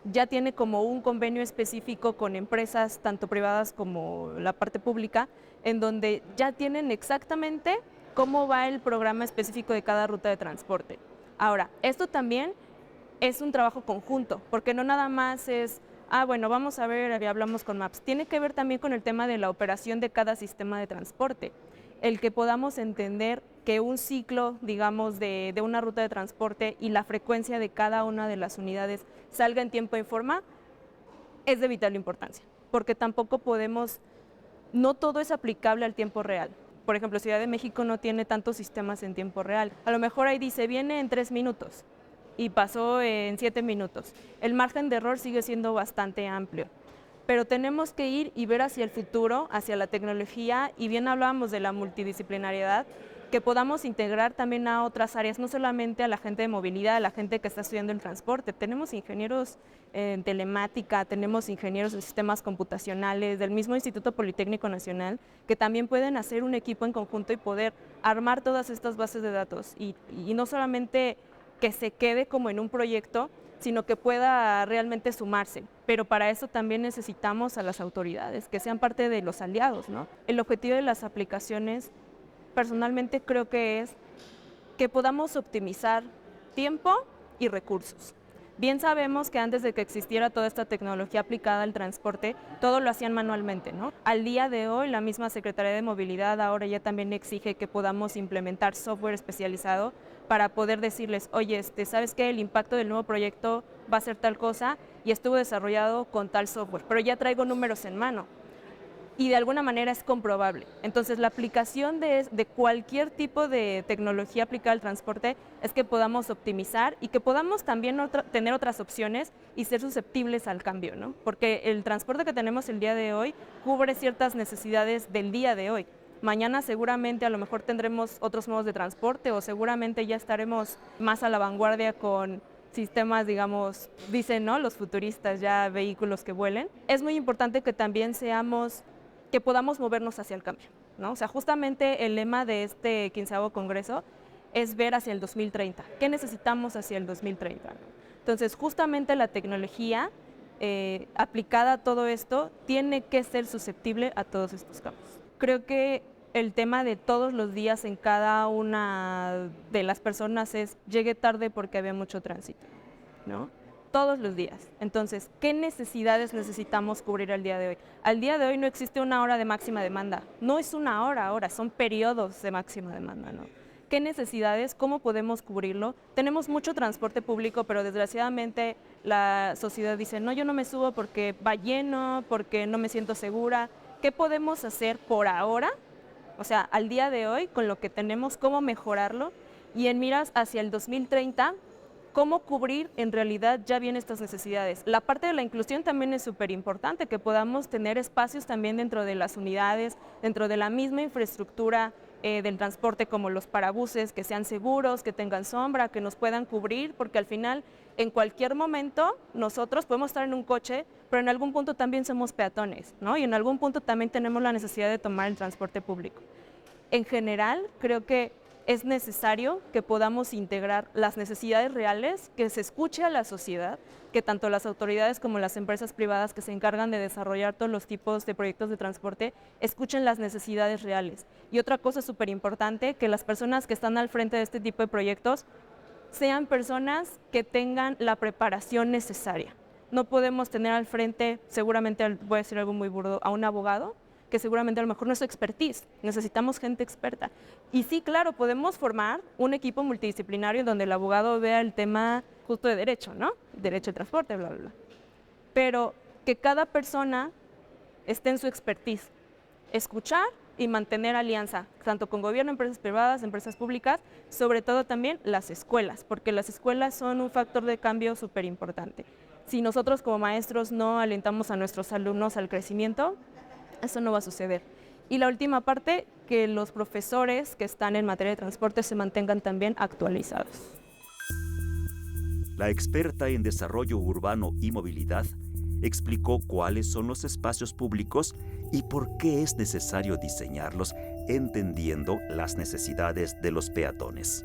ya tiene como un convenio específico con empresas tanto privadas como la parte pública, en donde ya tienen exactamente cómo va el programa específico de cada ruta de transporte. Ahora, esto también es un trabajo conjunto, porque no nada más es, bueno, vamos a ver, hablamos con Maps. Tiene que ver también con el tema de la operación de cada sistema de transporte. El que podamos entender que un ciclo, digamos, de una ruta de transporte y la frecuencia de cada una de las unidades salga en tiempo y forma, es de vital importancia, porque tampoco podemos, no todo es aplicable al tiempo real. Por ejemplo, Ciudad de México no tiene tantos sistemas en tiempo real. A lo mejor ahí dice, viene en 3 minutos y pasó en 7 minutos. El margen de error sigue siendo bastante amplio. Pero tenemos que ir y ver hacia el futuro, hacia la tecnología, y bien hablábamos de la multidisciplinariedad, que podamos integrar también a otras áreas, no solamente a la gente de movilidad, a la gente que está estudiando el transporte. Tenemos ingenieros en telemática, tenemos ingenieros de sistemas computacionales, del mismo Instituto Politécnico Nacional, que también pueden hacer un equipo en conjunto y poder armar todas estas bases de datos, y no solamente que se quede como en un proyecto, sino que pueda realmente sumarse. Pero para eso también necesitamos a las autoridades, que sean parte de los aliados, ¿no? El objetivo de las aplicaciones, personalmente creo que es que podamos optimizar tiempo y recursos. Bien sabemos que antes de que existiera toda esta tecnología aplicada al transporte, todo lo hacían manualmente, ¿no? Al día de hoy, la misma Secretaría de Movilidad ahora ya también exige que podamos implementar software especializado para poder decirles, oye, ¿sabes qué? El impacto del nuevo proyecto va a ser tal cosa y estuvo desarrollado con tal software, pero ya traigo números en mano. y de alguna manera es comprobable. Entonces, la aplicación de cualquier tipo de tecnología aplicada al transporte es que podamos optimizar y que podamos también tener otras opciones y ser susceptibles al cambio, ¿no? Porque el transporte que tenemos el día de hoy cubre ciertas necesidades del día de hoy. Mañana seguramente a lo mejor tendremos otros modos de transporte o seguramente ya estaremos más a la vanguardia con sistemas, digamos, dicen, ¿no?, los futuristas, ya vehículos que vuelen. Es muy importante que también que podamos movernos hacia el cambio, ¿no? O sea, justamente el lema de este 15º Congreso es ver hacia el 2030. ¿Qué necesitamos hacia el 2030? Entonces, justamente la tecnología aplicada a todo esto tiene que ser susceptible a todos estos cambios. Creo que el tema de todos los días en cada una de las personas es llegué tarde porque había mucho tránsito, ¿no? Todos los días. Entonces, ¿qué necesidades necesitamos cubrir al día de hoy? Al día de hoy no existe una hora de máxima demanda. No es una hora ahora, son periodos de máxima demanda, ¿no? ¿Qué necesidades? ¿Cómo podemos cubrirlo? Tenemos mucho transporte público, pero desgraciadamente la sociedad dice, no, yo no me subo porque va lleno, porque no me siento segura. ¿Qué podemos hacer por ahora? O sea, al día de hoy, con lo que tenemos, ¿cómo mejorarlo? Y en miras hacia el 2030, ¿cómo cubrir en realidad ya bien estas necesidades? La parte de la inclusión también es súper importante, que podamos tener espacios también dentro de las unidades, dentro de la misma infraestructura del transporte, como los parabuses, que sean seguros, que tengan sombra, que nos puedan cubrir, porque al final, en cualquier momento, nosotros podemos estar en un coche, pero en algún punto también somos peatones, ¿no? Y en algún punto también tenemos la necesidad de tomar el transporte público. En general, creo que es necesario que podamos integrar las necesidades reales, que se escuche a la sociedad, que tanto las autoridades como las empresas privadas que se encargan de desarrollar todos los tipos de proyectos de transporte escuchen las necesidades reales. Y otra cosa súper importante, que las personas que están al frente de este tipo de proyectos sean personas que tengan la preparación necesaria. No podemos tener al frente, seguramente voy a decir algo muy burdo, a un abogado, que seguramente a lo mejor no es su expertise, necesitamos gente experta. Y sí, claro, podemos formar un equipo multidisciplinario en donde el abogado vea el tema justo de derecho, ¿no? Derecho de transporte, bla, bla, bla. Pero que cada persona esté en su expertise, escuchar y mantener alianza, tanto con gobierno, empresas privadas, empresas públicas, sobre todo también las escuelas, porque las escuelas son un factor de cambio súper importante. Si nosotros como maestros no alentamos a nuestros alumnos al crecimiento, eso no va a suceder. Y la última parte, que los profesores que están en materia de transporte se mantengan también actualizados. La experta en desarrollo urbano y movilidad explicó cuáles son los espacios públicos y por qué es necesario diseñarlos entendiendo las necesidades de los peatones.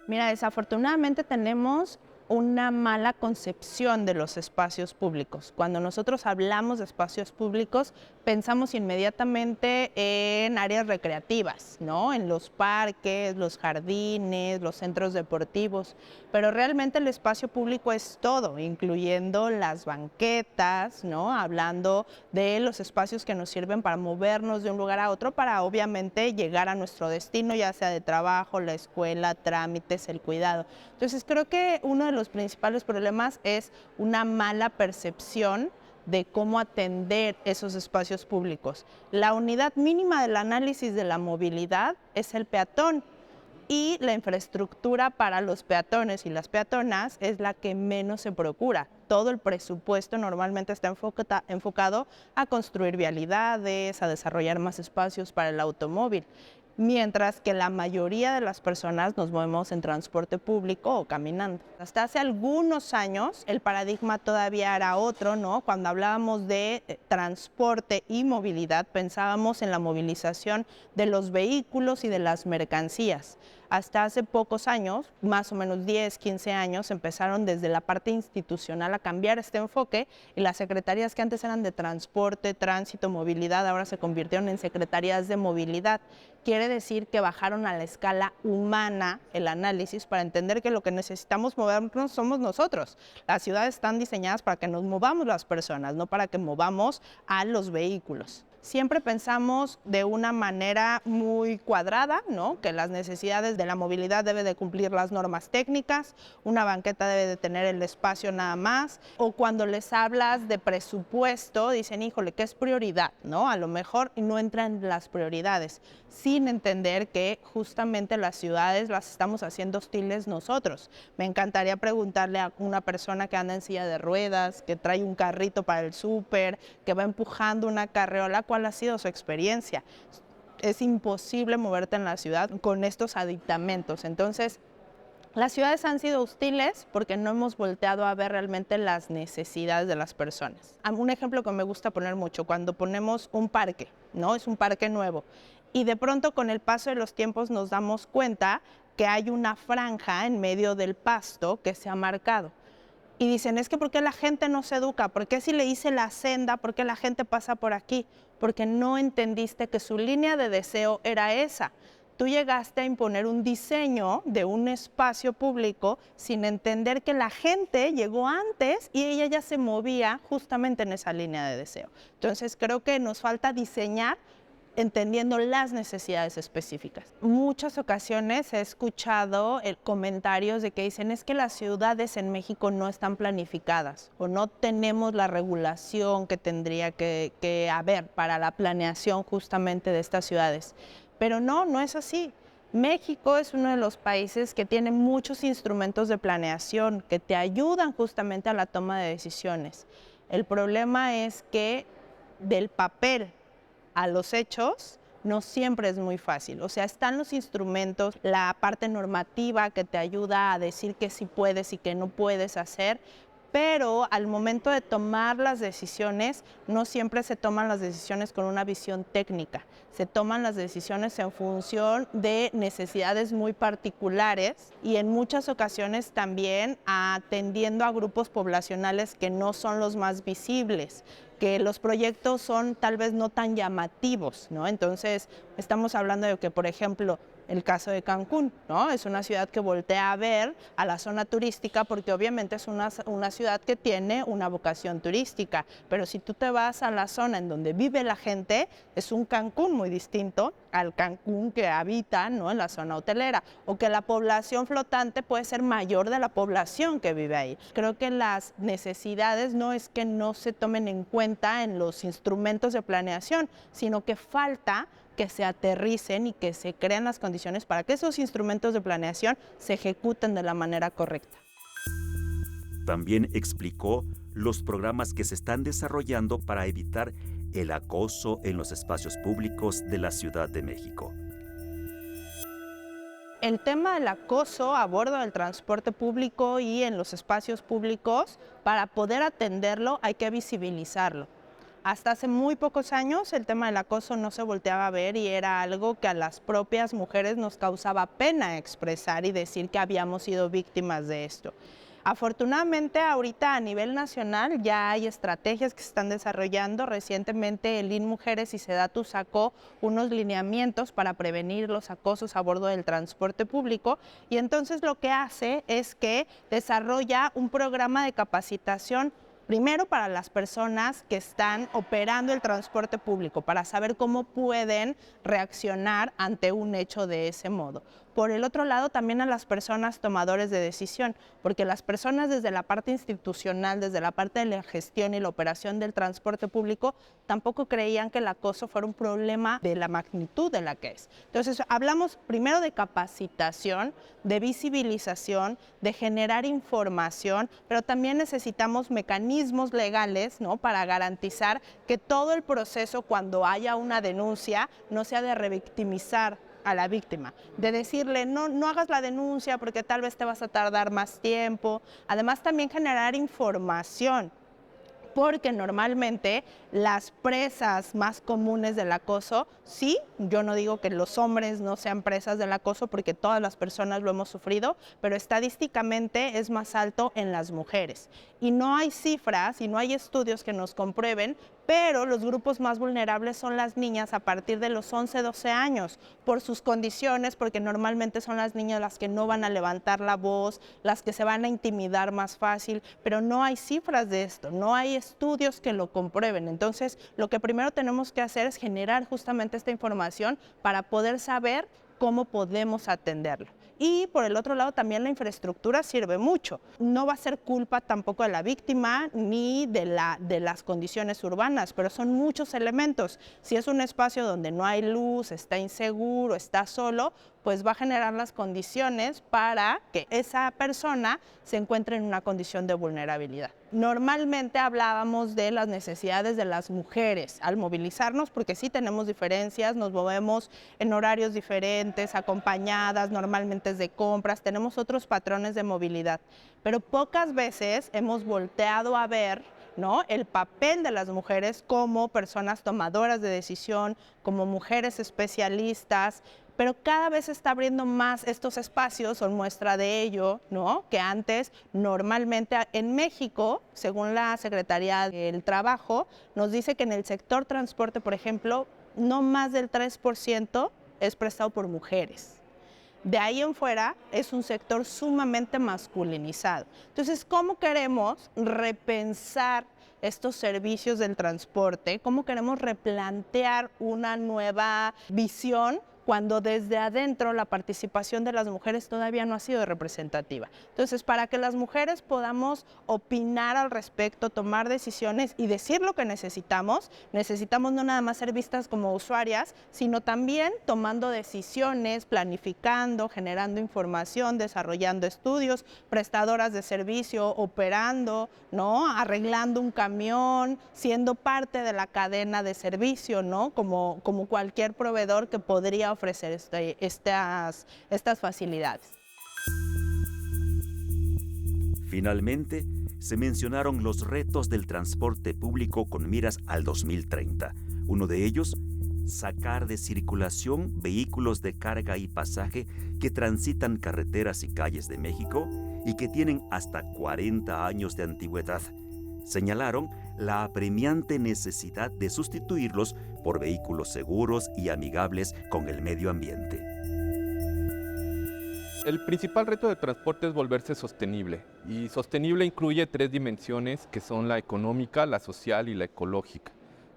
Mira, desafortunadamente tenemos una mala concepción de los espacios públicos. Cuando nosotros hablamos de espacios públicos, pensamos inmediatamente en áreas recreativas, ¿no? En los parques, los jardines, los centros deportivos, pero realmente el espacio público es todo, incluyendo las banquetas, ¿no? Hablando de los espacios que nos sirven para movernos de un lugar a otro, para obviamente llegar a nuestro destino, ya sea de trabajo, la escuela, trámites, el cuidado. Entonces creo que uno de los principales problemas es una mala percepción de cómo atender esos espacios públicos. La unidad mínima del análisis de la movilidad es el peatón y la infraestructura para los peatones y las peatonas es la que menos se procura. Todo el presupuesto normalmente está enfocado a construir vialidades, a desarrollar más espacios para el automóvil, mientras que la mayoría de las personas nos movemos en transporte público o caminando. Hasta hace algunos años el paradigma todavía era otro, ¿no? Cuando hablábamos de transporte y movilidad pensábamos en la movilización de los vehículos y de las mercancías. Hasta hace pocos años, más o menos 10, 15 años, empezaron desde la parte institucional a cambiar este enfoque y las secretarías que antes eran de transporte, tránsito, movilidad, ahora se convirtieron en secretarías de movilidad. Quiere decir que bajaron a la escala humana el análisis para entender que lo que necesitamos movernos somos nosotros. Las ciudades están diseñadas para que nos movamos las personas, no para que movamos a los vehículos. siempre pensamos de una manera muy cuadrada, ¿no? Que las necesidades de la movilidad deben de cumplir las normas técnicas, una banqueta debe de tener el espacio nada más, o cuando les hablas de presupuesto, dicen, híjole, ¿qué es prioridad? ¿No? A lo mejor no entran en las prioridades, sin entender que justamente las ciudades las estamos haciendo hostiles nosotros. Me encantaría preguntarle a una persona que anda en silla de ruedas, que trae un carrito para el súper, que va empujando una carreola, ¿cuál ha sido su experiencia? Es imposible moverte en la ciudad con estos aditamentos. Entonces, las ciudades han sido hostiles porque no hemos volteado a ver realmente las necesidades de las personas. Un ejemplo que me gusta poner mucho, cuando ponemos un parque, ¿no? Es un parque nuevo, y de pronto con el paso de los tiempos nos damos cuenta que hay una franja en medio del pasto que se ha marcado. Y dicen, es que ¿por qué la gente no se educa? ¿Por qué si le hice la senda, por qué la gente pasa por aquí? Porque no entendiste que su línea de deseo era esa. Tú llegaste a imponer un diseño de un espacio público sin entender que la gente llegó antes y ella ya se movía justamente en esa línea de deseo. Entonces creo que nos falta diseñar entendiendo las necesidades específicas. Muchas ocasiones he escuchado comentarios de que dicen es que las ciudades en México no están planificadas o no tenemos la regulación que tendría que haber para la planeación justamente de estas ciudades. Pero no es así. México es uno de los países que tiene muchos instrumentos de planeación que te ayudan justamente a la toma de decisiones. El problema es que del papel a los hechos no siempre es muy fácil. O sea, están los instrumentos, la parte normativa que te ayuda a decir que sí puedes y que no puedes hacer, pero al momento de tomar las decisiones, no siempre se toman las decisiones con una visión técnica. Se toman las decisiones en función de necesidades muy particulares y en muchas ocasiones también atendiendo a grupos poblacionales que no son los más visibles, que los proyectos son tal vez no tan llamativos, ¿no? Entonces, estamos hablando de que, por ejemplo, el caso de Cancún, ¿no? Es una ciudad que voltea a ver a la zona turística porque obviamente es una ciudad que tiene una vocación turística, pero si tú te vas a la zona en donde vive la gente, es un Cancún muy distinto al Cancún que habita, ¿no? En la zona hotelera, o que la población flotante puede ser mayor de la población que vive ahí. Creo que las necesidades no es que no se tomen en cuenta en los instrumentos de planeación, sino que falta que se aterricen y que se crean las condiciones para que esos instrumentos de planeación se ejecuten de la manera correcta. También explicó los programas que se están desarrollando para evitar el acoso en los espacios públicos de la Ciudad de México. El tema del acoso a bordo del transporte público y en los espacios públicos, para poder atenderlo hay que visibilizarlo. Hasta hace muy pocos años el tema del acoso no se volteaba a ver y era algo que a las propias mujeres nos causaba pena expresar y decir que habíamos sido víctimas de esto. Afortunadamente ahorita a nivel nacional ya hay estrategias que se están desarrollando. Recientemente el INMujeres y SEDATU sacó unos lineamientos para prevenir los acosos a bordo del transporte público y entonces lo que hace es que desarrolla un programa de capacitación primero para las personas que están operando el transporte público, para saber cómo pueden reaccionar ante un hecho de ese modo. Por el otro lado, también a las personas tomadores de decisión, porque las personas desde la parte institucional, desde la parte de la gestión y la operación del transporte público, tampoco creían que el acoso fuera un problema de la magnitud de la que es. Entonces, hablamos primero de capacitación, de visibilización, de generar información, pero también necesitamos mecanismos legales, ¿no? Para garantizar que todo el proceso, cuando haya una denuncia, no sea de revictimizar a la víctima, de decirle no hagas la denuncia porque tal vez te vas a tardar más tiempo. Además también generar información, porque normalmente las presas más comunes del acoso, sí, yo no digo que los hombres no sean presas del acoso porque todas las personas lo hemos sufrido, pero estadísticamente es más alto en las mujeres. Y no hay cifras y no hay estudios que nos comprueben, pero los grupos más vulnerables son las niñas a partir de los 11, 12 años, por sus condiciones, porque normalmente son las niñas las que no van a levantar la voz, las que se van a intimidar más fácil, pero no hay cifras de esto, no hay estudios que lo comprueben. Entonces, lo que primero tenemos que hacer es generar justamente esta información para poder saber cómo podemos atenderlo. Y por el otro lado también la infraestructura sirve mucho. No va a ser culpa tampoco de la víctima ni de las condiciones urbanas, pero son muchos elementos. Si es un espacio donde no hay luz, está inseguro, está solo, pues va a generar las condiciones para que esa persona se encuentre en una condición de vulnerabilidad. Normalmente hablábamos de las necesidades de las mujeres al movilizarnos, porque sí tenemos diferencias, nos movemos en horarios diferentes, acompañadas, normalmente de compras, tenemos otros patrones de movilidad, pero pocas veces hemos volteado a ver, ¿no?, el papel de las mujeres como personas tomadoras de decisión, como mujeres especialistas, pero cada vez se está abriendo más estos espacios, son muestra de ello, ¿no?, que antes normalmente en México, según la Secretaría del Trabajo, nos dice que en el sector transporte, por ejemplo, no más del 3% es prestado por mujeres. De ahí en fuera es un sector sumamente masculinizado. Entonces, ¿cómo queremos repensar estos servicios del transporte? ¿Cómo queremos replantear una nueva visión cuando desde adentro la participación de las mujeres todavía no ha sido representativa? Entonces, para que las mujeres podamos opinar al respecto, tomar decisiones y decir lo que necesitamos no nada más ser vistas como usuarias, sino también tomando decisiones, planificando, generando información, desarrollando estudios, prestadoras de servicio, operando, ¿no?, arreglando un camión, siendo parte de la cadena de servicio, ¿no?, como cualquier proveedor que podría ofrecer estas facilidades. Finalmente, se mencionaron los retos del transporte público con miras al 2030. Uno de ellos, sacar de circulación vehículos de carga y pasaje que transitan carreteras y calles de México y que tienen hasta 40 años de antigüedad. Señalaron la apremiante necesidad de sustituirlos por vehículos seguros y amigables con el medio ambiente. El principal reto del transporte es volverse sostenible, y sostenible incluye 3 dimensiones que son la económica, la social y la ecológica,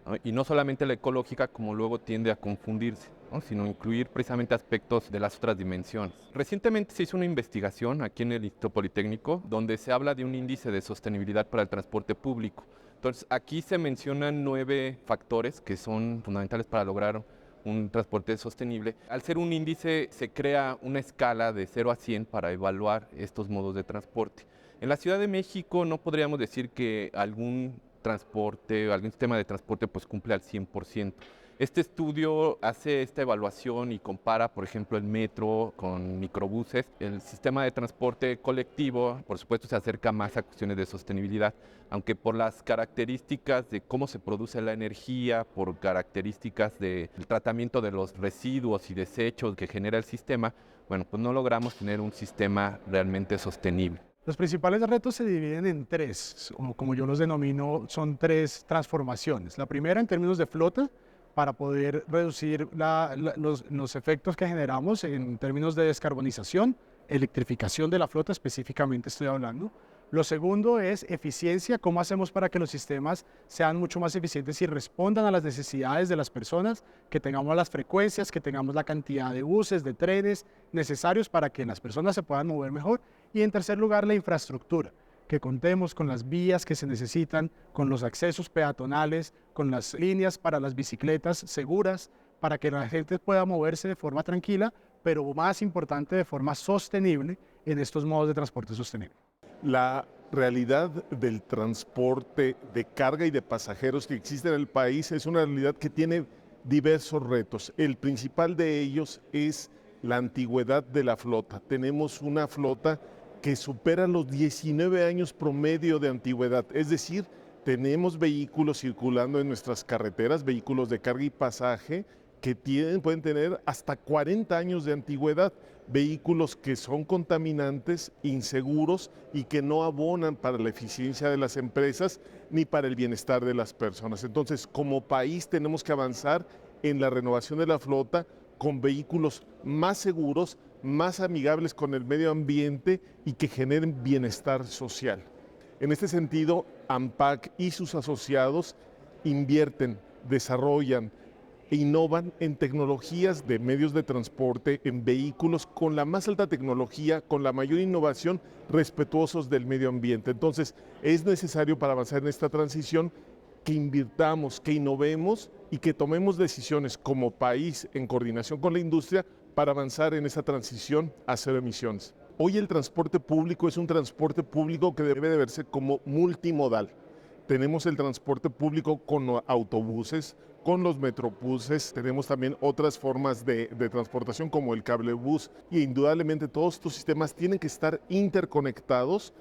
¿no? Y no solamente la ecológica, como luego tiende a confundirse, ¿no?, sino incluir precisamente aspectos de las otras dimensiones. Recientemente se hizo una investigación aquí en el Instituto Politécnico donde se habla de un índice de sostenibilidad para el transporte público. Entonces aquí se mencionan 9 factores que son fundamentales para lograr un transporte sostenible. Al ser un índice se crea una escala de 0 a 100 para evaluar estos modos de transporte. En la Ciudad de México no podríamos decir que algún transporte o algún sistema de transporte pues cumple al 100%. Este estudio hace esta evaluación y compara, por ejemplo, el metro con microbuses. El sistema de transporte colectivo, por supuesto, se acerca más a cuestiones de sostenibilidad, aunque por las características de cómo se produce la energía, por características del tratamiento de los residuos y desechos que genera el sistema, bueno, pues no logramos tener un sistema realmente sostenible. Los principales retos se dividen en 3, como yo los denomino, son 3 transformaciones. La primera en términos de flota, para poder reducir los efectos que generamos en términos de descarbonización, electrificación de la flota específicamente estoy hablando. Lo segundo es eficiencia, cómo hacemos para que los sistemas sean mucho más eficientes y respondan a las necesidades de las personas, que tengamos las frecuencias, que tengamos la cantidad de buses, de trenes necesarios para que las personas se puedan mover mejor. Y en tercer lugar, la infraestructura, que contemos con las vías que se necesitan, con los accesos peatonales, con las líneas para las bicicletas seguras, para que la gente pueda moverse de forma tranquila, pero más importante, de forma sostenible en estos modos de transporte sostenible. La realidad del transporte de carga y de pasajeros que existe en el país es una realidad que tiene diversos retos. El principal de ellos es la antigüedad de la flota. Tenemos una flota que supera los 19 años promedio de antigüedad, es decir, tenemos vehículos circulando en nuestras carreteras, vehículos de carga y pasaje que pueden tener hasta 40 años de antigüedad, vehículos que son contaminantes, inseguros y que no abonan para la eficiencia de las empresas ni para el bienestar de las personas. Entonces, como país tenemos que avanzar en la renovación de la flota con vehículos más seguros, más amigables con el medio ambiente y que generen bienestar social. En este sentido, ANPAC y sus asociados invierten, desarrollan e innovan en tecnologías de medios de transporte, en vehículos con la más alta tecnología, con la mayor innovación, respetuosos del medio ambiente. Entonces, es necesario para avanzar en esta transición que invirtamos, que innovemos y que tomemos decisiones como país en coordinación con la industria para avanzar en esa transición a cero emisiones. Hoy el transporte público es un transporte público que debe de verse como multimodal. Tenemos el transporte público con autobuses, con los metrobuses, tenemos también otras formas de transportación como el cablebús y indudablemente todos estos sistemas tienen que estar interconectados,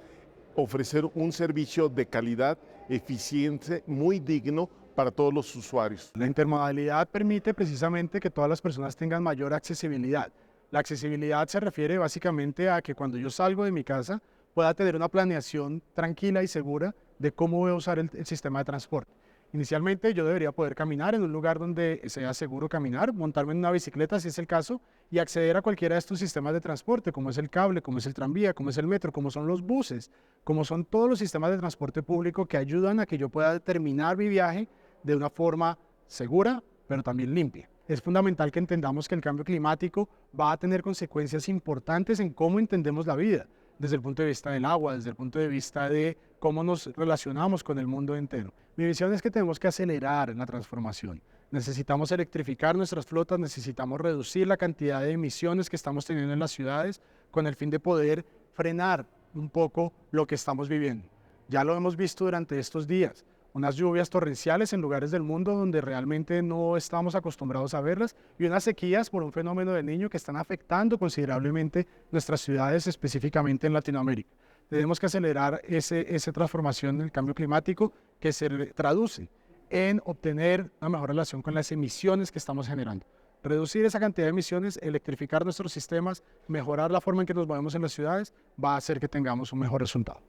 ofrecer un servicio de calidad, eficiente, muy digno para todos los usuarios. La intermodalidad permite precisamente que todas las personas tengan mayor accesibilidad. La accesibilidad se refiere básicamente a que cuando yo salgo de mi casa pueda tener una planeación tranquila y segura de cómo voy a usar el sistema de transporte. Inicialmente yo debería poder caminar en un lugar donde sea seguro caminar, montarme en una bicicleta si es el caso y acceder a cualquiera de estos sistemas de transporte, como es el cable, como es el tranvía, como es el metro, como son los buses, como son todos los sistemas de transporte público que ayudan a que yo pueda terminar mi viaje de una forma segura, pero también limpia. Es fundamental que entendamos que el cambio climático va a tener consecuencias importantes en cómo entendemos la vida, desde el punto de vista del agua, desde el punto de vista de cómo nos relacionamos con el mundo entero. Mi visión es que tenemos que acelerar en la transformación. Necesitamos electrificar nuestras flotas, necesitamos reducir la cantidad de emisiones que estamos teniendo en las ciudades con el fin de poder frenar un poco lo que estamos viviendo. Ya lo hemos visto durante estos días. Unas lluvias torrenciales en lugares del mundo donde realmente no estamos acostumbrados a verlas y unas sequías por un fenómeno del Niño que están afectando considerablemente nuestras ciudades, específicamente en Latinoamérica. Tenemos que acelerar esa transformación del cambio climático que se traduce en obtener una mejor relación con las emisiones que estamos generando. Reducir esa cantidad de emisiones, electrificar nuestros sistemas, mejorar la forma en que nos movemos en las ciudades, va a hacer que tengamos un mejor resultado.